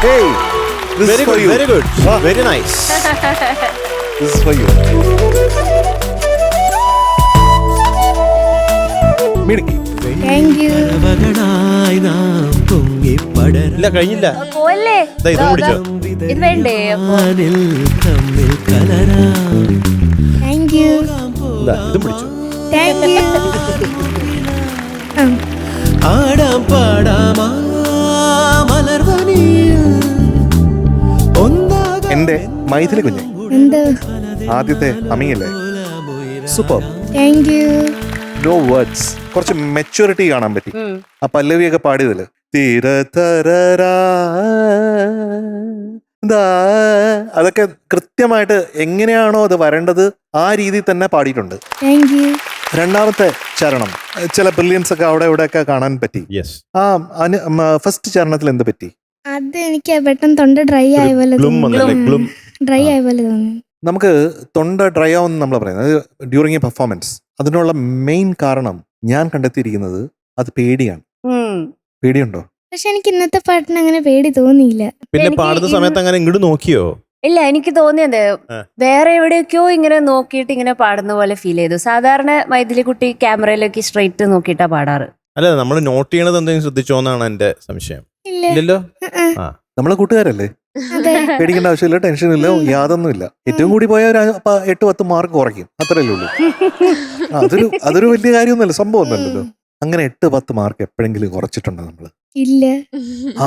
Hey, this very is for good you. Very good very nice. This is for you. മിടുക്കി. Thank you. ഇല്ല കഴിഞ്ഞില്ല. പോയല്ലേ ദാ ഇതും കുടിച്ചോ. ഇത് വേണ്ടേ അപ്പൊ? Thank you. ദാ ഇതും പിടിച്ചോ. Thank you. ആടാം പാടാമാ മലർവനിയിൽ എന്റെ മൈഥിലി കുഞ്ഞ് എന്താ? ആദ്യത്തെ അമിയല്ലേ, super. Thank you. No words. കുറച്ച് മെച്യൂരിറ്റി കാണാൻ പറ്റി ആ പല്ലവിയൊക്കെ പാടിയതില്. തീരതരരാ ദാ, അതൊക്കെ കൃത്യമായിട്ട് എങ്ങനെയാണോ അത് വരേണ്ടത് ആ രീതിയിൽ തന്നെ പാടിയിട്ടുണ്ട്. Thank you. രണ്ടാമത്തെ ചരണം ചില ബ്രില്യൻസ് ഒക്കെ അവിടെ ഇവിടെ ഒക്കെ കാണാൻ പറ്റി. യെസ്. ആ ഫസ്റ്റ് ചരണത്തിൽ എന്ത് പറ്റി? അത് എനിക്ക് പെട്ടെന്ന് തൊണ്ട ഡ്രൈ ആയ പോലെ ഗ്ലും വന്നല്ലേ ഗ്ലും. ഡ്രൈ ആയ പോലെ തോന്നി. നമുക്ക് തൊണ്ട ഡ്രൈ ആവുമെന്ന് നമ്മൾ പറയുന്നത് ഡ്യൂറിങ് എ പെർഫോമൻസ്. അതിനുള്ള മെയിൻ കാരണം ഞാൻ കണ്ടെത്തിയിരിക്കുന്നത് അത് പേടിയാണ്. പേടിയുണ്ടോ? പക്ഷെ എനിക്ക് ഇന്നത്തെ പാട്ടിന് അങ്ങനെ പേടി തോന്നിയില്ല. പിന്നെ എനിക്ക് പാടുന്ന സമയത്ത് അങ്ങനെ ഇങ്ങോട്ട് നോക്കിയോ? ഇല്ല, എനിക്ക് തോന്നിയത് വേറെ എവിടെയൊക്കെയോ ഇങ്ങനെ നോക്കിയിട്ട് ഇങ്ങനെ പാടുന്ന പോലെ ഫീൽ ചെയ്തു. സാധാരണ മൈഥിലി കുട്ടി ക്യാമറയിലേക്ക് സ്ട്രെയിറ്റ് നോക്കിയിട്ടാ പാടാറ്. അല്ല നമ്മൾ നോട്ട് ചെയ്യണത് എന്തെങ്കിലും ശ്രദ്ധിച്ചോന്നാണ് എന്റെ സംശയം. ഇല്ല. ഇല്ലല്ലോ. ആ നമ്മളെ കൂട്ടുകാരല്ലേ, അതെ. പേടിക്കേണ്ട ആവശ്യമില്ല, ടെൻഷനില്ല, യാതൊന്നുമില്ല. ഏറ്റവും കൂടി പോയ ഒരു 8-10 മാർക്ക് കുറയ്ക്കും, അത്രയല്ലേ ഉള്ളൂ. അതൊരു വലിയ കാര്യമൊന്നുമല്ല, സംഭവം ഒന്നുമല്ലല്ലോ. അങ്ങനെ 8-10 മാർക്ക് എപ്പോഴെങ്കിലും കുറച്ചിട്ടുണ്ടോ നമ്മള്? ഇല്ല.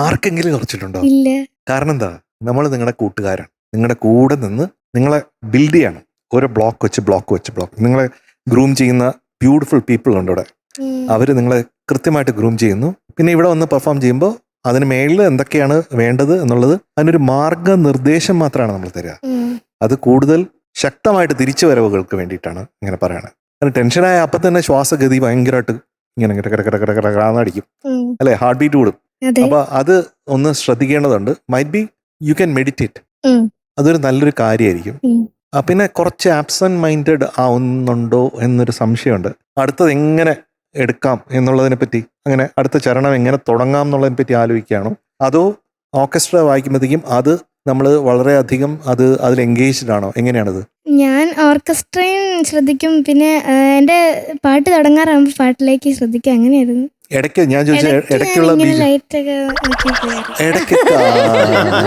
ആർക്കെങ്കിലും കുറച്ചിട്ടുണ്ടോ? ഇല്ല. കാരണം എന്താ, നമ്മൾ നിങ്ങളുടെ കൂട്ടുകാരാണ്, നിങ്ങളുടെ കൂടെ നിന്ന് നിങ്ങളെ ബിൽഡ് ചെയ്യാണ്. ഓരോ ബ്ലോക്ക് നിങ്ങളെ ഗ്രൂം ചെയ്യുന്ന ബ്യൂട്ടിഫുൾ പീപ്പിൾ ഉണ്ട് ഇവിടെ. അവർ നിങ്ങളെ കൃത്യമായിട്ട് ഗ്രൂം ചെയ്യുന്നു. പിന്നെ ഇവിടെ വന്ന് പെർഫോം ചെയ്യുമ്പോൾ അതിന് മേളിൽ എന്തൊക്കെയാണ് വേണ്ടത് എന്നുള്ളത് അതിനൊരു മാർഗനിർദ്ദേശം മാത്രമാണ് നമ്മൾ തരിക. അത് കൂടുതൽ ശക്തമായിട്ട് തിരിച്ചു വരവുകൾക്ക് വേണ്ടിയിട്ടാണ് ഇങ്ങനെ പറയണത്. കാരണം ടെൻഷനായ അപ്പം തന്നെ ശ്വാസഗതി ഭയങ്കരമായിട്ട് ഇങ്ങനെ അടിക്കും, അല്ലെ, ഹാർട്ട് ബീറ്റ് കൂടും. അപ്പൊ അത് ഒന്ന് ശ്രദ്ധിക്കേണ്ടതുണ്ട്. Might be you can meditate, അതൊരു നല്ലൊരു കാര്യമായിരിക്കും. പിന്നെ കുറച്ച് ആബ്സെന്റ് മൈൻഡഡ് ആവുന്നുണ്ടോ എന്നൊരു സംശയമുണ്ട്. അടുത്തത് എങ്ങനെ എടുക്കാം എന്നുള്ളതിനെ പറ്റി, അങ്ങനെ അടുത്ത ചരണം എങ്ങനെ തുടങ്ങാം എന്നുള്ളതിനെ പറ്റി ആലോചിക്കുകയാണോ, അതോ ഓർക്കസ്ട്ര വായിക്കുമ്പോഴത്തേക്കും അത് നമ്മൾ വളരെയധികം അതിൽ എൻഗേജ്ഡ് ആണോ, എങ്ങനെയാണത്? ഞാൻ ഓർക്കസ്ട്രയും ശ്രദ്ധിക്കും, പിന്നെ എന്റെ പാട്ട് തുടങ്ങാറാകുമ്പോൾ പാട്ടിലേക്ക് ശ്രദ്ധിക്കും. അങ്ങനെയായിരുന്നു. ഇടയ്ക്ക് ഞാൻ ചോദിച്ച ഇടയ്ക്കുള്ള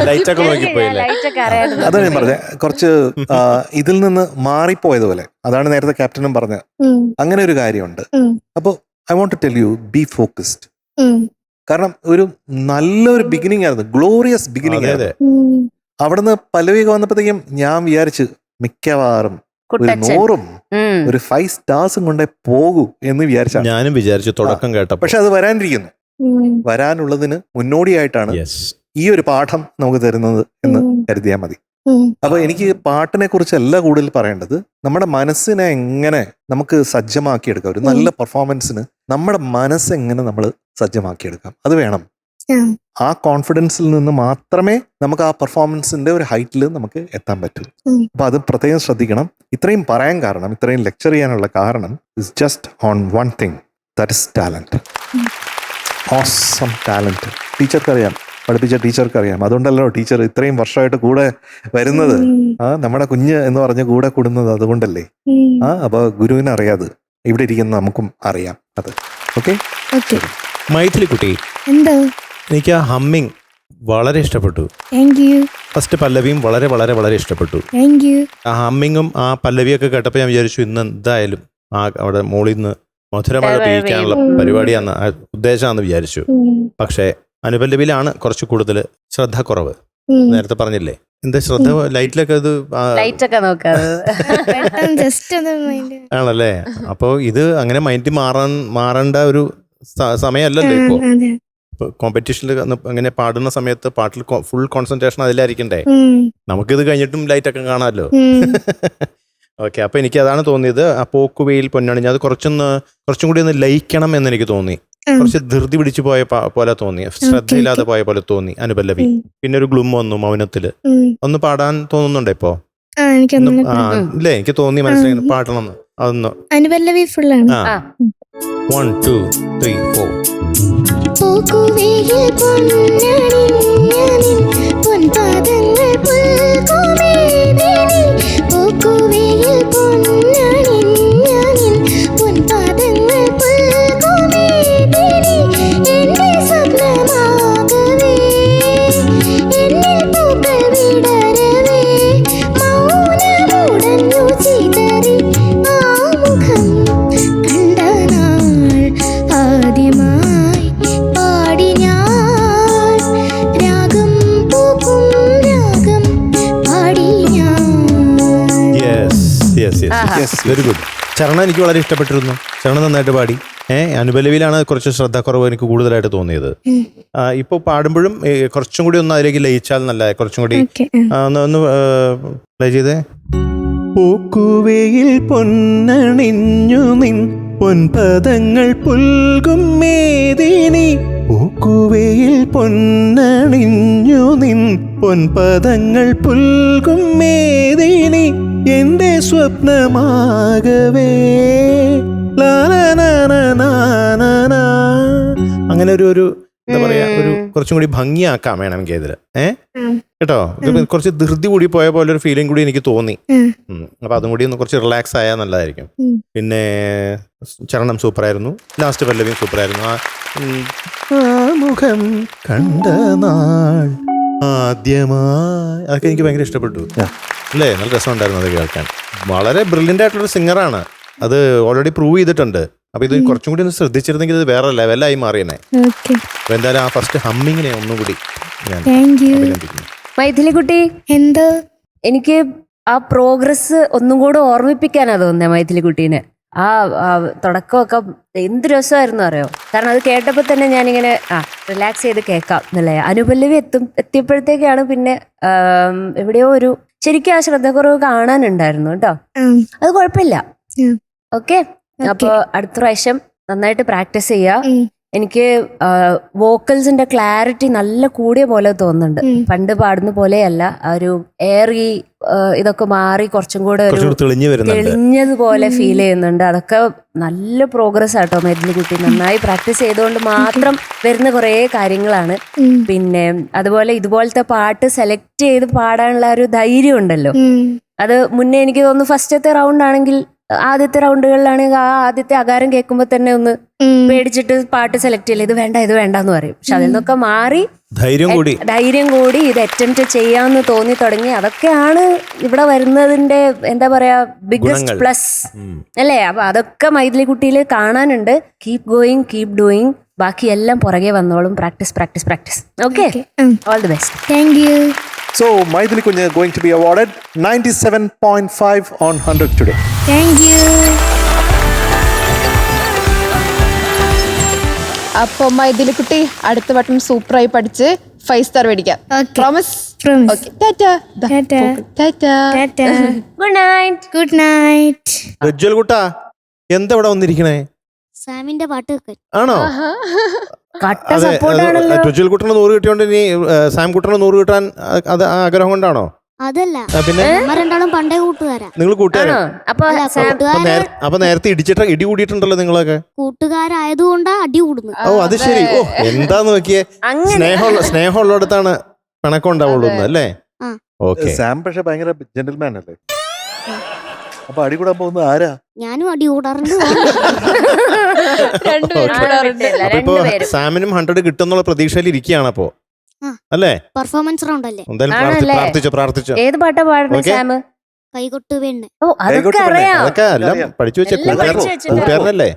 ലൈറ്റൊക്കെ നോക്കിപ്പോയില്ലേ? അതാണ് ഞാൻ പറഞ്ഞത്, കുറച്ച് ഇതിൽ നിന്ന് മാറിപ്പോയതുപോലെ. അതാണ് നേരത്തെ ക്യാപ്റ്റനും പറഞ്ഞത്. അങ്ങനെ ഒരു കാര്യമുണ്ട്. അപ്പോൾ I want to tell you, be focused. കാരണം ഒരു നല്ലൊരു ബിഗിനിങ് ആയിരുന്നു, ഗ്ലോറിയസ് ബിഗിനിങ് ആയിരുന്നു. അവിടുന്ന് പല്ലവിയൊക്കെ വന്നപ്പോഴത്തേക്കും ഞാൻ വിചാരിച്ചു മിക്കവാറും ഒരു 100ഉം ഒരു 5 സ്റ്റാർസും കൊണ്ടേ പോകൂ എന്ന് വിചാരിച്ചാണ് ഞാനും വിചാരിച്ചു തുടക്കം കേട്ടപ്പോൾ. പക്ഷെ അത് വരാനിരിക്കുന്നു. വരാനുള്ളതിന് മുന്നോടിയായിട്ടാണ് ഈ ഒരു പാഠം നമുക്ക് തരുന്നത് എന്ന് കരുതിയാൽ മതി. അപ്പൊ എനിക്ക് പാട്ടിനെ കുറിച്ചല്ല കൂടുതൽ പറയേണ്ടത്, നമ്മുടെ മനസ്സിനെ എങ്ങനെ നമുക്ക് സജ്ജമാക്കിയെടുക്കാം. ഒരു നല്ല പെർഫോമൻസിന് നമ്മുടെ മനസ്സ് എങ്ങനെ നമ്മൾ സജ്ജമാക്കിയെടുക്കാം, അത് വേണം. ആ കോൺഫിഡൻസിൽ നിന്ന് മാത്രമേ നമുക്ക് ആ പെർഫോമൻസിന്റെ ഒരു ഹൈറ്റിൽ നമുക്ക് എത്താൻ പറ്റൂ. അപ്പൊ അത് പ്രത്യേകം ശ്രദ്ധിക്കണം. ഇത്രയും പറയാൻ കാരണം, ഇത്രയും ലെക്ചർ ചെയ്യാനുള്ള കാരണം is just on one thing, that is talent. Awesome talent. ടീച്ചർക്കറിയാം, പഠിപ്പിച്ച ടീച്ചർക്കറിയാം. അതുകൊണ്ടല്ലോ ടീച്ചർ ഇത്രയും വർഷമായിട്ട് കൂടെ വരുന്നത്. നമ്മുടെ കുഞ്ഞ് എന്ന് പറഞ്ഞ് കൂടെ കൂടുന്നത് അതുകൊണ്ടല്ലേ. അപ്പൊ ഗുരുവിന് അറിയാതെ ഇവിടെ ഇരിക്കുന്ന നമുക്കും അറിയാം അത്. ഓക്കെ. മൈഥിലി കുട്ടി, എന്താ? എനിക്ക് ആ ഹമ്മിങ് വളരെ ഇഷ്ടപ്പെട്ടു. ഫസ്റ്റ് പല്ലവിയും വളരെ വളരെ വളരെ ഇഷ്ടപ്പെട്ടു. ആ ഹമ്മിങ്ങും ആ പല്ലവിയൊക്കെ കേട്ടപ്പോൾ ഞാൻ വിചാരിച്ചു ഇന്ന് എന്തായാലും അവിടെ മോളിൽ നിന്ന് മധുരമഴ പെയ്യിക്കാനുള്ള പരിപാടിയാന്ന് ഉദ്ദേശമാണെന്ന് വിചാരിച്ചു. പക്ഷേ അനുപല്ലവിയിലാണ് കുറച്ച് കൂടുതൽ ശ്രദ്ധ കുറവ്. നേരത്തെ പറഞ്ഞില്ലേ, എന്താ ശ്രദ്ധ ലൈറ്റിലൊക്കെ അത് ആണല്ലേ. അപ്പോൾ ഇത് അങ്ങനെ മൈൻഡ് മാറേണ്ട ഒരു സമയമല്ലല്ലോ ഇപ്പോ. കോമ്പറ്റീഷനിൽ അങ്ങനെ പാടുന്ന സമയത്ത് പാട്ടിൽ ഫുൾ കോൺസെൻട്രേഷൻ അതിലായിരിക്കണ്ടേ. നമുക്കിത് കഴിഞ്ഞിട്ടും ലൈറ്റൊക്കെ കാണാമല്ലോ. ഓക്കെ, അപ്പൊ എനിക്ക് അതാണ് തോന്നിയത്. ആ പോക്കുവെയിൽ പൊന്നണിഞ്ഞ് അത് കുറച്ചും കൂടി ഒന്ന് ലയിക്കണം എന്ന് എനിക്ക് തോന്നി. കുറച്ച് ധൃതി പിടിച്ചു പോയ പോലെ തോന്നി, ശ്രദ്ധയില്ലാതെ പോയ പോലെ തോന്നി അനുപല്ലവി. പിന്നെ ഒരു ഗ്ലും വന്നു മൗനത്തില്. ഒന്ന് പാടാൻ തോന്നുന്നുണ്ടോ ഇപ്പോ? ഇല്ലേ, എനിക്ക് തോന്നി മനസ്സിലായി പാടണം. അതൊന്ന് അനുപല്ലവി ഫുൾ ആണ്. 1 2 3 4. Pokkuveyil പൊന്നണിഞ്ഞ very good. ചരണം എനിക്ക് വളരെ ഇഷ്ടപ്പെട്ടിരുന്നു. ചരണം നന്നായിട്ട് പാടി. അനുപല്ലവിയിലാണ് കുറച്ച് ശ്രദ്ധക്കുറവ് എനിക്ക് കൂടുതലായിട്ട് തോന്നിയത്. ഇപ്പൊ പാടുമ്പോഴും കുറച്ചും കൂടി ഒന്ന് അതിലേക്ക് ലയിച്ചാൽ നല്ല, കുറച്ചും കൂടി ഒന്ന് പ്ലേ ചെയ്തേ. പൂക്കുവയിൽ പൊന്നണിഞ്ഞു നിൻ പൊൻപദങ്ങൾ പുൽകും മേദിനി, പൂക്കുവയിൽ പൊന്നണിഞ്ഞു നിൻ പൊൻപദങ്ങൾ പുൽകും മേദിനി, എന്റെ സ്വപ്നമാകവേ ലാലാനാനാനാനാ. അങ്ങനെ ഒരു എന്താ പറയാ, ഒരു കുറച്ചും കൂടി ഭംഗിയാക്കാം വേണമെങ്കിൽ ഇതില്. കേട്ടോ, ഇത് കുറച്ച് ധൃതി കൂടി പോയ പോലെ ഒരു ഫീലിംഗ് കൂടി എനിക്ക് തോന്നി. അപ്പൊ അതും കൂടി ഒന്ന് കുറച്ച് റിലാക്സ് ആയാൽ നല്ലതായിരിക്കും. പിന്നെ ചരണം സൂപ്പറായിരുന്നു, ലാസ്റ്റ് പല്ലവിയും സൂപ്പറായിരുന്നു. ആ മുഖം കണ്ട നാൾ ആദ്യമായി, അതൊക്കെ എനിക്ക് ഭയങ്കര ഇഷ്ടപ്പെട്ടു അല്ലേ. നല്ല രസമുണ്ടായിരുന്നു അത് കേൾക്കാൻ. വളരെ ബ്രില്യൻ്റ് ആയിട്ടുള്ളൊരു സിംഗറാണ്, അത് ഓൾറെഡി പ്രൂവ് ചെയ്തിട്ടുണ്ട്. അപ്പൊ ഇത് കുറച്ചും കൂടി ഒന്ന് ശ്രദ്ധിച്ചിരുന്നെങ്കിൽ ഇത് വേറെ ലെവലായി മാറിയെന്നെ. അപ്പൊ എന്തായാലും ആ ഫസ്റ്റ് ഹമ്മിങ്ങിനെ ഒന്നും കൂടി ഞാൻ അഭിനന്ദിക്കുന്നു. മൈഥിലി കുട്ടി, എന്ത് എനിക്ക് ആ പ്രോഗ്രസ് ഒന്നും കൂടെ ഓർമ്മിപ്പിക്കാനാ തോന്നുന്നത് മൈഥിലി കുട്ടീനെ. ആ തുടക്കമൊക്കെ എന്ത് രസമായിരുന്നു അറിയോ. കാരണം അത് കേട്ടപ്പോൾ തന്നെ ഞാനിങ്ങനെ റിലാക്സ് ചെയ്ത് കേൾക്കാം എന്നല്ലേ. അനുപല്ലവി എത്തിയപ്പോഴത്തേക്കാണ് പിന്നെ എവിടെയോ ഒരു ശരിക്കും ആ ശ്രദ്ധക്കുറവ് കാണാനുണ്ടായിരുന്നു കേട്ടോ. അത് കുഴപ്പമില്ല. ഓക്കെ, അപ്പൊ അടുത്ത പ്രാവശ്യം നന്നായിട്ട് പ്രാക്ടീസ് ചെയ്യാ. എനിക്ക് വോക്കൽസിന്റെ ക്ലാരിറ്റി നല്ല കൂടിയ പോലെ തോന്നുന്നുണ്ട്. പണ്ട് പാടുന്ന പോലെയല്ല, ആ ഒരു എയറി ഇതൊക്കെ മാറി കുറച്ചും കൂടെ ഒരു തെളിഞ്ഞതുപോലെ ഫീൽ ചെയ്യുന്നുണ്ട്. അതൊക്കെ നല്ല പ്രോഗ്രസ് ആട്ടോ മൈഥിലി കുട്ടി. നന്നായി പ്രാക്ടീസ് ചെയ്തുകൊണ്ട് മാത്രം വരുന്ന കുറേ കാര്യങ്ങളാണ്. പിന്നെ അതുപോലെ ഇതുപോലത്തെ പാട്ട് സെലക്ട് ചെയ്ത് പാടാനുള്ള ഒരു ധൈര്യം ഉണ്ടല്ലോ, അത് മുന്നേ എനിക്ക് തോന്നുന്നു ഫസ്റ്റത്തെ റൗണ്ട് ആണെങ്കിൽ, ആദ്യത്തെ റൗണ്ടുകളിലാണെങ്കിൽ ആ ആദ്യത്തെ അകാരം കേൾക്കുമ്പോ തന്നെ ഒന്ന് പേടിച്ചിട്ട് പാട്ട് സെലക്ട് ചെയ്യില്ല, ഇത് വേണ്ട ഇത് വേണ്ടെന്ന് പറയും. പക്ഷെ അതിൽ നിന്നൊക്കെ മാറി ധൈര്യം കൂടി ഇത് അറ്റംപ്റ്റ് ചെയ്യാന്ന് തോന്നി തുടങ്ങി. അതൊക്കെയാണ് ഇവിടെ വരുന്നതിന്റെ എന്താ പറയാ ബിഗ്ഗസ്റ്റ് പ്ലസ് അല്ലേ. അപ്പൊ അതൊക്കെ മൈഥിലി കുട്ടിയിൽ കാണാനുണ്ട്. Keep going, keep doing. ബാക്കി എല്ലാം പുറകെ വന്നോളും. Practice practice practice. Okay, all the best. Thank U. So, Maithili Kunja going to be awarded 97.5 on 100 today. Thank you. അപ്പൊ മൈഥിലി കുട്ടി അടുത്ത വട്ടം സൂപ്പറായി പഠിച്ച് 5 സ്റ്റാർ മേടിക്കാം. Promise? Okay, Tata. Good night. Good night. Prajwal കുട്ടാ, എന്താ ഇവിടെ വന്നിരിക്കണേ? സാമിന്റെ പാട്ട് കേൾക്കാൻ. ആണോ? കട്ട സപ്പോർട്ടാണല്ലോ. പ്രജ്വൽ കുട്ടന് 100 കിട്ടിയോണ്ട് ഇനി സാം കുട്ടന് 100 കിട്ടാൻ അത് ആഗ്രഹം കൊണ്ടാണോ? അതല്ല, പിന്നെ രണ്ടാളും പണ്ടേ കൂട്ടുകാരാ. നിങ്ങൾ കൂട്ടുകാരാ? അപ്പൊ നേരത്തെ ഇടി കൂടിയിട്ടുണ്ടല്ലോ നിങ്ങളൊക്കെ. കൂട്ടുകാരായതുകൊണ്ടാ അടി കൂടുന്നു. ഓ അത് ശരി. ഓ എന്താന്ന് നോക്കിയേ, സ്നേഹമുള്ളിടത്താണ് പിണക്കം ഉണ്ടാവുള്ളൂ അല്ലേ? ഓക്കെ. സാം പക്ഷെ ഭയങ്കര ജെന്റിൽമാൻ അല്ലേ? അപ്പൊ അടി കൂടാൻ പോകുന്നത് ആരാ? ഞാനും അടി കൂടാറുണ്ട്. ഇപ്പൊ സാമിനും 100 കിട്ടുന്നുള്ള പ്രതീക്ഷയിൽ ഇരിക്കുകയാണ് അപ്പോ അല്ലേ? പെർഫോമൻസ് റൗണ്ട് അല്ലേ? എന്തായാലും പ്രാർത്ഥിച്ചോ. ഏത് പാട്ടാ പാടുന്നത് സാം? കൈകൊട്ട് വേണ്ട. ഓ അതൊക്കെ അറിയാം. അതൊക്കെ എല്ലാം പഠിച്ചു വെച്ച കൂട്ടുകാരനല്ലേ?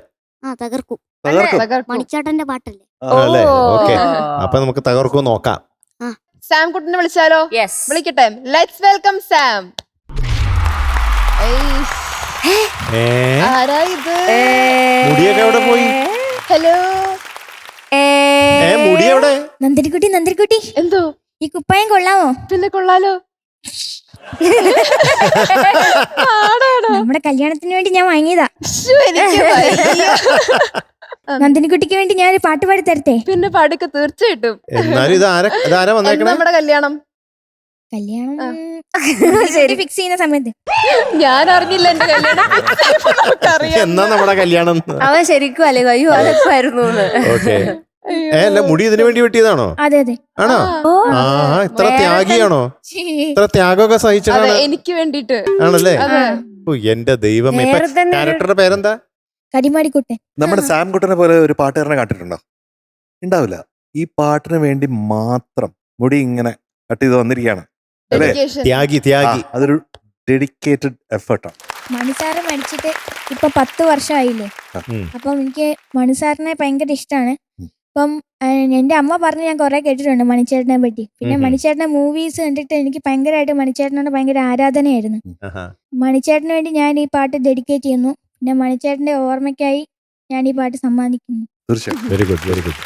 തകർക്കും. മണിച്ചാട്ടന്റെ പാട്ടല്ലേ? അല്ലേ? ഓക്കെ, അപ്പൊ നമുക്ക് തകർക്കും നോക്കാം. സാം കുട്ടിനെ വിളിച്ചാലോ? വിളിക്കട്ടെ. Let's welcome Sam. ആരാ ഇത്? മുടിയൊക്കെ എവിടെ പോയി? ഹലോ, മുടി എവിടെ? നന്ദിനിക്കുട്ടി എന്തോ ഈ കുപ്പായം കൊള്ളാമോ? പിന്നെ കൊള്ളാലോ. നമ്മുടെ കല്യാണത്തിന് വേണ്ടി ഞാൻ വാങ്ങിയതാ. എനിക്ക് നന്ദിനിക്കുട്ടിക്ക് വേണ്ടി ഞാൻ ഒരു പാട്ട് പാടി തരട്ടെ? പിന്നെ പാടിക്ക്, തീർച്ചയായിട്ടും. എന്നാലും ഇതാരാ വന്നേക്കണേ? നമ്മുടെ കല്യാണം ശരി ഫിക്സ് ചെയ്യുന്ന സമയത്ത് ഞാൻ അറിഞ്ഞില്ല എന്റെ കല്യാണം. എന്നാ നമ്മുടെ കല്യാണം? അവൻ ശരിക്കും അല്ലേ? അയ്യോ അതൊക്കെയായിരുന്നു. ഓക്കെ. അല്ല, മുടി ഇതിനു വേണ്ടി വെട്ടിയതാണോ? അതെ അതെ. ആണോ? ഇത്ര ത്യാഗിയാണോ? ഇത്ര ത്യാഗമൊക്കെ സഹിച്ചതാണോ? എനിക്ക് വേണ്ടിട്ട് ആണല്ലേ? എന്റെ ദൈവമേ. ക്യാരക്ടറുടെ പേരെന്താ? കരിമാടിക്കുട്ടൻ. നമ്മുടെ സാം കുട്ടനെ പോലെ ഒരു പാട്ടുകാരനെ കണ്ടിട്ടുണ്ടോ? ഉണ്ടാവില്ല. ഈ പാട്ടിന് വേണ്ടി മാത്രം മുടി ഇങ്ങനെ കട്ട് ചെയ്ത് വന്നിരിക്കുകയാണ് അല്ലേ? ത്യാഗി. അതൊരു ഡെഡിക്കേറ്റഡ് എഫേർട്ടാണ്. മണിസാറ് മരിച്ചിട്ട് ഇപ്പൊ 10 വർഷമായില്ലേ. അപ്പം എനിക്ക് മണിസാറിനെ ഭയങ്കര ഇഷ്ടമാണ്. അപ്പം എൻ്റെ അമ്മ പറഞ്ഞ് ഞാൻ കുറെ കേട്ടിട്ടുണ്ട് മണിച്ചേട്ടനെ പറ്റി. പിന്നെ മണിച്ചേട്ടനെ മൂവീസ് കണ്ടിട്ട് എനിക്ക് ഭയങ്കരമായിട്ട് മണിച്ചേട്ടനോട് ഭയങ്കര ആരാധനയായിരുന്നു. മണിച്ചേട്ടന് വേണ്ടി ഞാൻ ഈ പാട്ട് ഡെഡിക്കേറ്റ് ചെയ്യുന്നു. പിന്നെ മണിച്ചേട്ടന്റെ ഓർമ്മയ്ക്കായി ഞാൻ ഈ പാട്ട് സമ്മാനിക്കുന്നു. തീർച്ചയായും. Very good very good.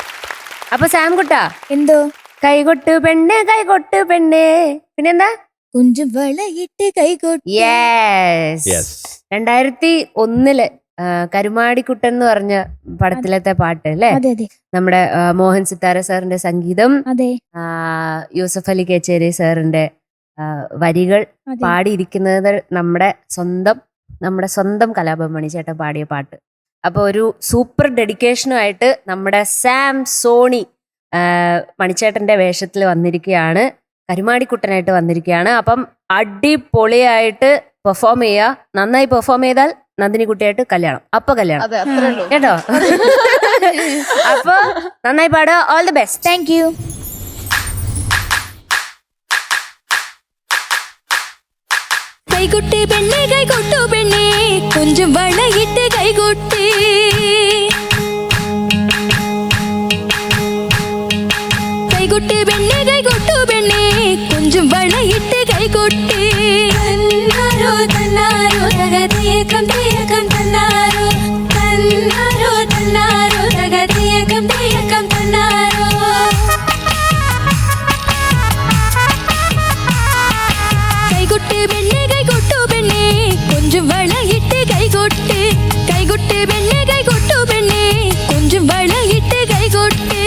അപ്പൊ സാം കുട്ടാ, എന്തോ കൈകൊട്ട് പെണ്ണേ കൈകൊട്ട് പെണ്ണേ, പിന്നെന്താ കുഞ്ചു വളയിട്ട് കൈകൊട്ട്. യെസ്, 2001 കരുമാടിക്കുട്ടൻ എന്ന് പറഞ്ഞ പടത്തിലത്തെ പാട്ട് അല്ലേ? അതെ അതെ നമ്മുടെ മോഹൻ സിത്താര സാറിന്റെ സംഗീതം, അതെ യൂസഫ് അലി കേച്ചേരി സാറിന്റെ വരികൾ അതെ. പാടിയിരിക്കുന്നത് നമ്മുടെ സ്വന്തം കലാഭവൻ മണിച്ചേട്ടൻ പാടിയ പാട്ട്. അപ്പൊ ഒരു സൂപ്പർ ഡെഡിക്കേഷനുമായിട്ട് നമ്മുടെ സാം സോണി മണിച്ചേട്ടന്റെ വേഷത്തിൽ വന്നിരിക്കുകയാണ്, കരുമാടിക്കുട്ടനായിട്ട് വന്നിരിക്കുകയാണ്. അപ്പം അടിപൊളിയായിട്ട് പെർഫോം ചെയ്യുക. നന്നായി പെർഫോം ചെയ്താൽ നന്ദിനി കുട്ടിയായിട്ട് കല്യാണം. അപ്പൊ കല്യാണം അതെ, അത്രേ ഉള്ളൂ. കേട്ടോ. അപ്പൊ നന്നായി പാടുക. All the best. Thank you. കൈകൊട്ട് പെണ്ണേ കൈകൊട്ടു പെണ്ണേ കൊഞ്ചും വളയിട്ട് കൈകൊട്ട്. കൈകൊട്ട് പെണ്ണേ കൈകൊട്ടു പെണ്ണേ കൊഞ്ചും വളയിട്ട് കൈകൊട്ട്. തന്നാരോ തന്നാരോ തകതേകം തേകം തന്നാരോ, തന്നാരോ തന്നാരോ തകതേകം തേകം തന്നാരോ. കൈകൊട്ട് പെണ്ണേ കൈകൊട്ടു പെണ്ണേ കൊഞ്ചും വളയിട്ട് കൈകൊട്ട്. കൈകൊട്ട് പെണ്ണേ കൈകൊട്ടു പെണ്ണേ കൊഞ്ചും വളയിട്ട് കൈകൊട്ട്.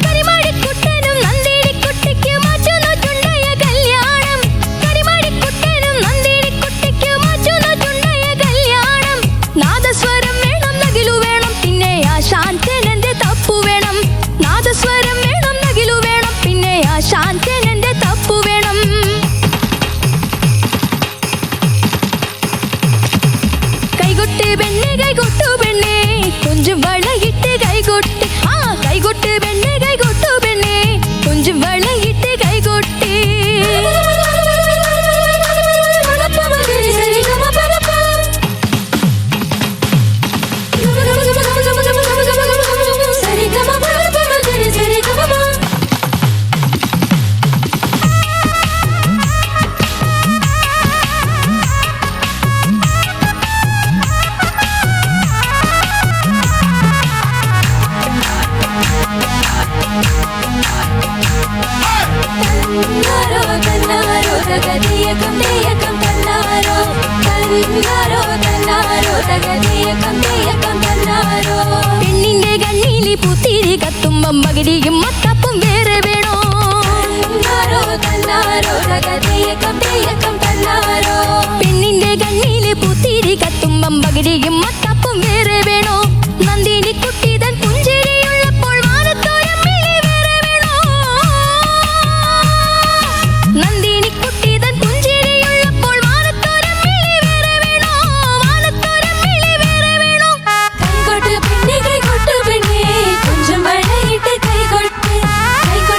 കരിമാടിക്കുട്ടനും നന്ദിനിക്കുട്ടിക്ക് മാറ്റുന്നു ചുണ്ടയ കല്യാണം. കരിമാടിക്കുട്ടനും നന്ദിനിക്കുട്ടിക്ക് മാറ്റുന്നു ചുണ്ടയ കല്യാണം. നാദസ്വരം വേണം നകിലു വേണം പിന്നെ ആ ശാന്തനന്റെ തപ്പു വേണം. നാദസ്വരം വേണം നകിലു വേണം പിന്നെ ആ ശാന്തനന്റെ തപ്പു വേണം. കൈകൊട്ട് പെണ്ണേ കൈകൊട്ടു പെണ്ണേ കൊഞ്ചും വളയിട്ട് കൈകൊട്ട്. ആ കൈകൊട്ട് പെണ്ണേ കൈകൊട്ടു പെണ്ണേ കൊഞ്ചും വളയിട്ട് കൈകൊട്ട്. തന്നാരോ തന്നാരോ തകതേകം തേകം തന്നാരോ, തന്നാരോ തന്നാരോ തകതേകം തേകം തന്നാരോ. പെണ്ണിന്റെ കണ്ണിലി പൂത്തിരി കത്തുമ്പം മകിടിയും മത്തപ്പും വേറെ വേണോ. തന്നാരോ തന്നാരോ തകതേകം തേകം തന്നാരോ. പെണ്ണിന്റെ കണ്ണിലി പൂത്തിരി കത്തുമ്പം മകിടിയും മത്തപ്പും വേറെ വേണോ. നന്ദിനി കുട്ടിതൻ പുഞ്ചിരിയുള്ളപ്പോൾ വാനത്തോരമ്മിളി വേറെ വേണോ. നന്ദിനി കുട്ടിതൻ പുഞ്ചിരിയുള്ളപ്പോൾ വാനത്തോരമ്മിളി വേറെ വേണോ. വാനത്തോരമ്മിളി വേറെ വേണോ. കൈകൊട്ട് പെണ്ണേ കൈകൊട്ടു പെണ്ണേ കൊഞ്ചും വളയിട്ട് കൈകൊട്ട്. കൈകൊട്ട്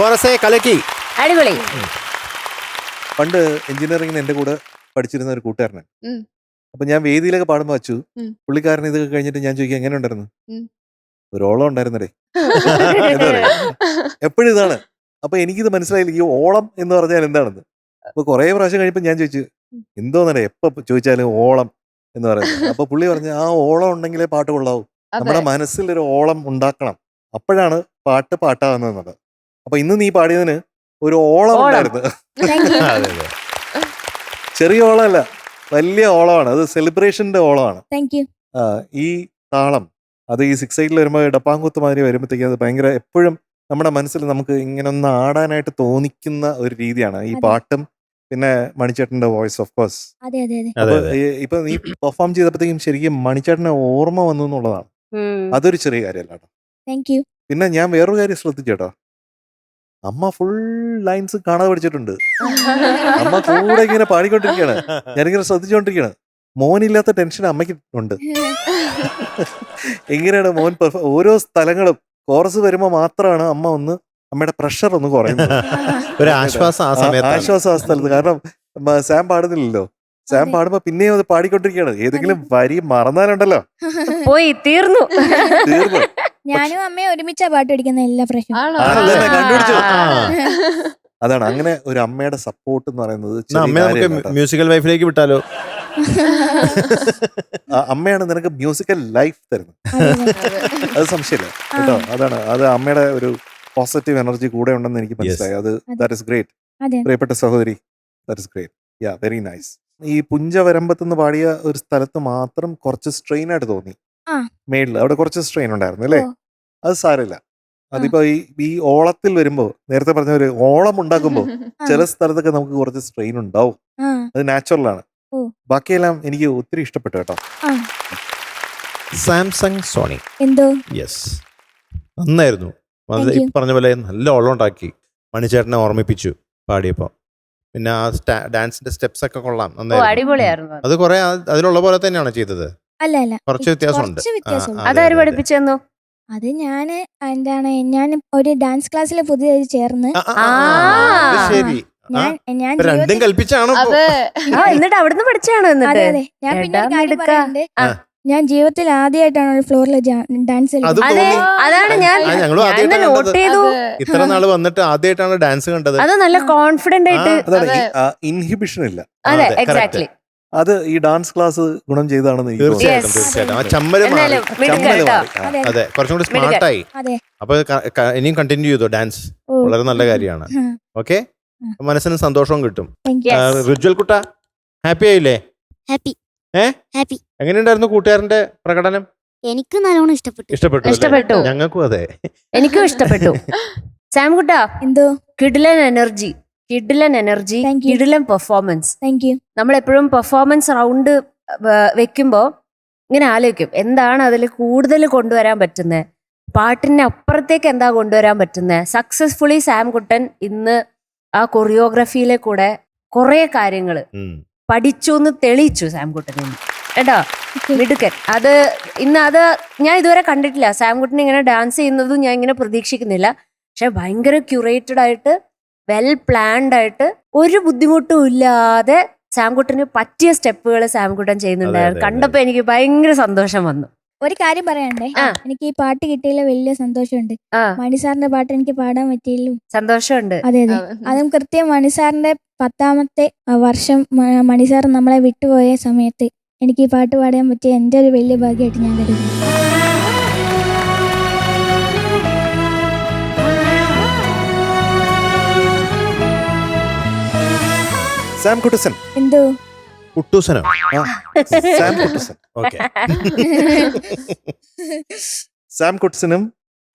കോറസേ കലക്കി. അടിപൊളി. പണ്ട് എഞ്ചിനീയറിംഗിന് എൻ്റെ കൂടെ പഠിച്ചിരുന്ന ഒരു കൂട്ടുകാരനാണ്. ഉം. അപ്പൊ ഞാൻ വേദിയിലൊക്കെ പാടുമ്പോൾ വച്ചു ഉം. പുള്ളിക്കാരൻ ഇത് കഴിഞ്ഞിട്ട് ഞാൻ ചോദിക്കുക എങ്ങനെ ഉണ്ടായിരുന്നു, ഉം. ഒരു ഓളം ഉണ്ടായിരുന്നേ എന്താ പറയാ, എപ്പോഴും ഇതാണ്. അപ്പൊ എനിക്കിത് മനസ്സിലായില്ല ഈ ഓളം എന്ന് പറഞ്ഞാൽ എന്താണെന്ന്. അപ്പൊ കുറെ പ്രാവശ്യം കഴിയുമ്പോൾ ഞാൻ ചോദിച്ചു എന്തോന്നല്ലേ എപ്പൊ ചോദിച്ചാലും ഓളം എന്ന് പറയുന്നത്. അപ്പൊ പുള്ളി പറഞ്ഞു ആ ഓളം ഉണ്ടെങ്കിലേ പാട്ട് കൊള്ളാവൂ, നമ്മുടെ മനസ്സിൽ ഒരു ഓളം ഉണ്ടാക്കണം, അപ്പോഴാണ് പാട്ട് പാട്ടാവുന്നത്. അപ്പൊ ഇന്ന് നീ പാടിയതിന് ഒരു ഓളം ഉണ്ടായിരുന്നു. അതെ അതെ. ചെറിയ ഓളമല്ല, വലിയ ഓളമാണ്. അത് സെലിബ്രേഷന്റെ ഓളമാണ്. Thank you. ഈ താളം അത് ഈ 6/8 വരുമ്പോൾ ഡപ്പാങ്കുത്ത് മാതിരി വരുമ്പോഴത്തേക്കും അത് ഭയങ്കര എപ്പോഴും നമ്മുടെ മനസ്സിൽ നമുക്ക് ഇങ്ങനെ ഒന്ന് ആടാനായിട്ട് തോന്നിക്കുന്ന ഒരു രീതിയാണ് ഈ പാട്ടും പിന്നെ മണിച്ചേട്ടന്റെ വോയിസ് ഓഫ് കോഴ്സ്. അതെ അതെ അതെ. അതെ, അപ്പൊ അതെ. ഇപ്പൊ നീ പെർഫോം ചെയ്തപ്പോഴത്തേക്കും ശരിക്കും മണിച്ചേട്ടനെ ഓർമ്മ വന്നു എന്നുള്ളതാണ്. അതൊരു ചെറിയ കാര്യമല്ല കേട്ടോ. Thank U. പിന്നെ ഞാൻ വേറൊരു കാര്യം ശ്രദ്ധിച്ചേട്ടോ, അമ്മ ഫുൾ ലൈൻസ് കാണാതെ പഠിച്ചിട്ടുണ്ട്. അമ്മ കൂടെ ഇങ്ങനെ പാടിക്കൊണ്ടിരിക്കുകയാണ്, ഞാനിങ്ങനെ ശ്രദ്ധിച്ചുകൊണ്ടിരിക്കുകയാണ്. മോനില്ലാത്ത ടെൻഷൻ അമ്മയ്ക്ക് ഉണ്ട്. എങ്ങനെയാണ് മോൻ ഓരോ സ്ഥലങ്ങളും കോറസ് വരുമ്പോ മാത്രമാണ് അമ്മ ഒന്ന് അമ്മയുടെ പ്രഷർ ഒന്ന് കുറയുന്നത്. ഒരു ആശ്വാസം ആ സമയത്ത്. ആശ്വാസം ആ സ്ഥലത്ത്. കാരണം സാം പാടുന്നില്ലല്ലോ, സാം പാടുമ്പോ പിന്നെയും അത് പാടിക്കൊണ്ടിരിക്കുകയാണ്. ഏതെങ്കിലും വരി മറന്നാലുണ്ടല്ലോ പോയി തീർന്നു. തീർന്നു. ഞാനും അമ്മയും ഒരുമിച്ചാ പാട്ട് പഠിക്കുന്ന എല്ലാ പ്രശ്നവും. അതല്ലേ കണ്ടുപിടിച്ചു. ആ. അതാണ് അങ്ങനെ ഒരു അമ്മയുടെ സപ്പോർട്ട് എന്ന് പറയുന്നത് എന്നാ അമ്മ നമുക്ക് മ്യൂസിക്കൽ വൈഫിലേക്ക് വിട്ടാലോ? അമ്മയാണ് നിനക്ക് മ്യൂസിക്കൽ ലൈഫ് തരുന്നത്, അത് സംശയമില്ല കേട്ടോ. അതാണ് അത് അമ്മയുടെ ഒരു പോസിറ്റീവ് എനർജി കൂടെ ഉണ്ടെന്ന് എനിക്ക് മനസ്സിലായി. അത് ദാറ്റ് ഇസ് ഗ്രേറ്റ്. പ്രിയപ്പെട്ട സഹോദരി, that is great. Yeah, very nice. ഈ പുഞ്ചവരമ്പത്തുനിന്ന് പാടിയ ഒരു സ്ഥലത്ത് മാത്രം കുറച്ച് സ്ട്രെയിൻ ആയിട്ട് തോന്നി. മേളിൽ അവിടെ കുറച്ച് സ്ട്രെയിൻ ഉണ്ടായിരുന്നു അല്ലേ? അത് സാരമില്ല. അതിപ്പോ ഈ ഓളത്തിൽ വരുമ്പോ നേരത്തെ പറഞ്ഞ ഒരു ഓളം ഉണ്ടാക്കുമ്പോ ചില സ്ഥലത്തൊക്കെ നമുക്ക് കുറച്ച് സ്ട്രെയിൻ ഉണ്ടാവും, അത് നാച്ചുറൽ ആണ്. ബാക്കിയെല്ലാം എനിക്ക് ഒത്തിരി ഇഷ്ടപ്പെട്ടു കേട്ടോ. സാംസങ് സോണി എന്തോ യെസ്, നന്നായിരുന്നു. Thank you. ഈ പറഞ്ഞ പോലെ നല്ല ഓളം ഉണ്ടാക്കി, മണിച്ചേട്ടനെ ഓർമ്മിപ്പിച്ചു പാടിയപ്പോ. പിന്നെ ആ ഡാൻസിന്റെ സ്റ്റെപ്സ് ഒക്കെ കൊള്ളാം, നന്നായിരുന്നു. അടിപൊളിയായിരുന്നു. അത് കുറെ അതിലുള്ള പോലെ തന്നെയാണ് ചെയ്തത്, അല്ല അല്ല, കുറച്ച് വ്യത്യാസമുണ്ട്. കുറച്ച് വ്യത്യാസമുണ്ട്. അതാര് പഠിപ്പിച്ചു തന്നു? അത് ഞാൻ ഒരു ഡാൻസ് ക്ലാസ്സിൽ പുതിയതായി ചേർന്ന് ശരി. ഞാൻ രണ്ടും കൽപ്പിച്ചാണോ? എന്നിട്ട് അവിടുന്ന് പഠിച്ചാണോ? അതെ അതെ. ഞാൻ പിന്നെ ഒരു കാര്യം പറയണ്ട്. ഞാൻ ജീവിതത്തിൽ ആദ്യമായിട്ടാണ് ഒരു ഫ്ലോറിൽ ഡാൻസ് അതാണ് ഞാൻ നോട്ട് ചെയ്തു. ഇത്ര നാള് വന്നിട്ട് ആദ്യമായിട്ടാണ് ഡാൻസ് കണ്ടത്. അത് നല്ല കോൺഫിഡന്റ് ആയിട്ട്. ഇൻഹിബിഷൻ ഇല്ല. അതെ, എക്സാക്ട്ലി. അത് ഈ ഡാൻസ് ക്ലാസ് ഗുണം ചെയ്താണെന്ന് എനിക്ക് തീർച്ചയായിട്ടും തീർച്ചയായിട്ടും. ആ ചമ്മല് മാറി. അതെ, കുറച്ചും കൂടി സ്മാർട്ടായി. അപ്പൊ ഇനിയും കണ്ടിന്യൂ ചെയ്തോ ഡാൻസ്, വളരെ നല്ല കാര്യമാണ്. ഓക്കെ, മനസ്സിന് സന്തോഷവും കിട്ടും. റിജ്വൽ കുട്ട ഹാപ്പി ആയില്ലേ? ഹാപ്പി. ഹാപ്പി. എങ്ങനെയുണ്ടായിരുന്നു കൂട്ടുകാരന്റെ പ്രകടനം? എനിക്ക് നല്ലോണം ഇഷ്ടപ്പെട്ടു. ഞങ്ങൾക്കും അതെ, എനിക്കും ഇഷ്ടപ്പെട്ടു. സാം കുട്ട എന്തോ കിഡിലൻ എനർജി, കിഡിലൻ പെർഫോമൻസ്. Thank you. നമ്മളെപ്പോഴും പെർഫോമൻസ് റൗണ്ട് വെക്കുമ്പോൾ ഇങ്ങനെ ആലോചിക്കും എന്താണ് അതിൽ കൂടുതൽ കൊണ്ടുവരാൻ പറ്റുന്നത്, പാട്ടിന് അപ്പുറത്തേക്ക് എന്താ കൊണ്ടുവരാൻ പറ്റുന്നത്. സക്സസ്ഫുള്ളി സാം കുട്ടൻ ഇന്ന് ആ കൊറിയോഗ്രഫിയിലെ കൂടെ കുറെ കാര്യങ്ങൾ പഠിച്ചു എന്ന് തെളിയിച്ചു സാം കുട്ടൻ കേട്ടോ. മിടുക്കൻ. അത് ഞാൻ ഇതുവരെ കണ്ടിട്ടില്ല. സാം കുട്ടൻ ഇങ്ങനെ ഡാൻസ് ചെയ്യുന്നതും ഞാൻ ഇങ്ങനെ പ്രതീക്ഷിക്കുന്നില്ല. പക്ഷെ ഭയങ്കര ക്യൂറേറ്റഡ് ആയിട്ട്, വെൽ പ്ലാൻഡ് ആയിട്ട്, ഒരു ബുദ്ധിമുട്ടും ഇല്ലാതെ സാംകുട്ടന് പറ്റിയ സ്റ്റെപ്പുകൾ സാംകുട്ടൻ ചെയ്യുന്നുണ്ടായിരുന്നു. കണ്ടപ്പോ എനിക്ക് ഭയങ്കര സന്തോഷം വന്നു. ഒരു കാര്യം പറയാണ്ടേ, എനിക്ക് ഈ പാട്ട് കിട്ടിയതിൽ വലിയ സന്തോഷമുണ്ട്. മണിസാറിന്റെ പാട്ട് എനിക്ക് പാടാൻ പറ്റിയല്ലോ, സന്തോഷമുണ്ട്. അതെ അതെ, അതും കൃത്യം മണിസാറിന്റെ 10ാമത്തെ വർഷം മണിസാർ നമ്മളെ വിട്ടുപോയ സമയത്ത് എനിക്ക് ഈ പാട്ട് പാടാൻ പറ്റിയ എൻ്റെ ഒരു വലിയ ഭാഗ്യമായിട്ട് ഞാൻ കരുതുന്നു. സാം കുട്ടസൻ. എന്തോ കുട്ടൂസനോ? സാം കുട്ടസൻ. ഓക്കെ. സാം കുട്ടസനും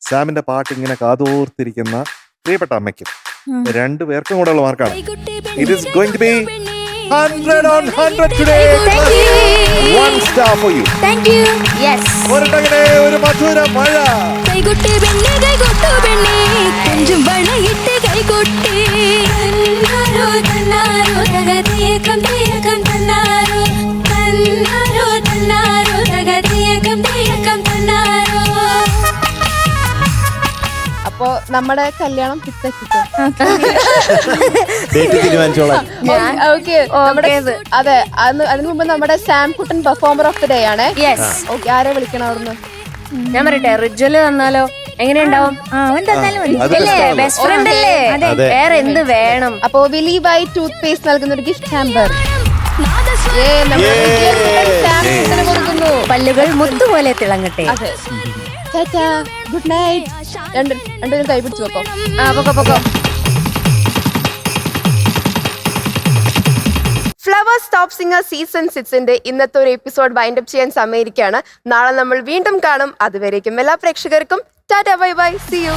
സാമിന്റെ പാട്ട് ഇങ്ങനെ കാതോർത്തിരിക്കുന്ന പ്രിയപ്പെട്ട അമ്മയ്ക്കും രണ്ടുപേർക്കും കൂടെ ഉള്ള മാർക്കാണ്. It is going to be 100 on 100 today. One star for you. Thank you. Yes. ഒരു മധുര മഴ. കൈകൊട്ടി പെണ്ണേ, കൈകൊട്ടു പെണ്ണേ, കൊഞ്ചും വളയിട്ട് കൈകൊട്ടി. തന്നാരോ തന്നാരോ തകതിയേക്കം തേയക്കം തന്നാരോ, തന്നാരോ തന്നാരോ തകതിയേക്കം തേയക്കം തന്നാരോ. അപ്പോ അപ്പൊ നമ്മുടെ കല്യാണം ഫിക്സ് ഡേറ്റ് തീരുമാനിച്ചോളാം. ഓക്കെ അതെ അതിനു മുമ്പ് നമ്മുടെ Sam Kuttan performer of the day ആണ്. ഓക്കെ, ആരെ വിളിക്കണം അവിടുന്ന്? ഞാൻ പറയട്ടെ, റിജ്വല് തന്നാലോ? എങ്ങനെയുണ്ടാവും? അവൻ തന്നാലും മതി. ബെസ്റ്റ് ഫ്രണ്ട് അല്ലേ, വേറെ എന്ത് വേണം? അപ്പോ വിലീബായി ടൂത്ത് പേസ്റ്റ് നൽകുന്ന ഒരു ഗിഫ്റ്റ് ഹാമ്പർ കൊടുക്കുന്നു. പല്ലുകൾ മുത്തുപോലെ തിളങ്ങട്ടെ. Good night. രണ്ടുപേരും കൈ പിടിച്ചു വെക്കോ. പൊക്കോ. ഫ്ലവേഴ്സ് ടോപ്പ് സിംഗർ സീസൺ 6ന്റെ ഇന്നത്തെ ഒരു എപ്പിസോഡ് വൈൻഡപ്പ് ചെയ്യാൻ സമയിരിക്കുകയാണ്. നാളെ നമ്മൾ വീണ്ടും കാണും. അതുവരേക്കും എല്ലാ പ്രേക്ഷകർക്കും tata, bye bye, see U.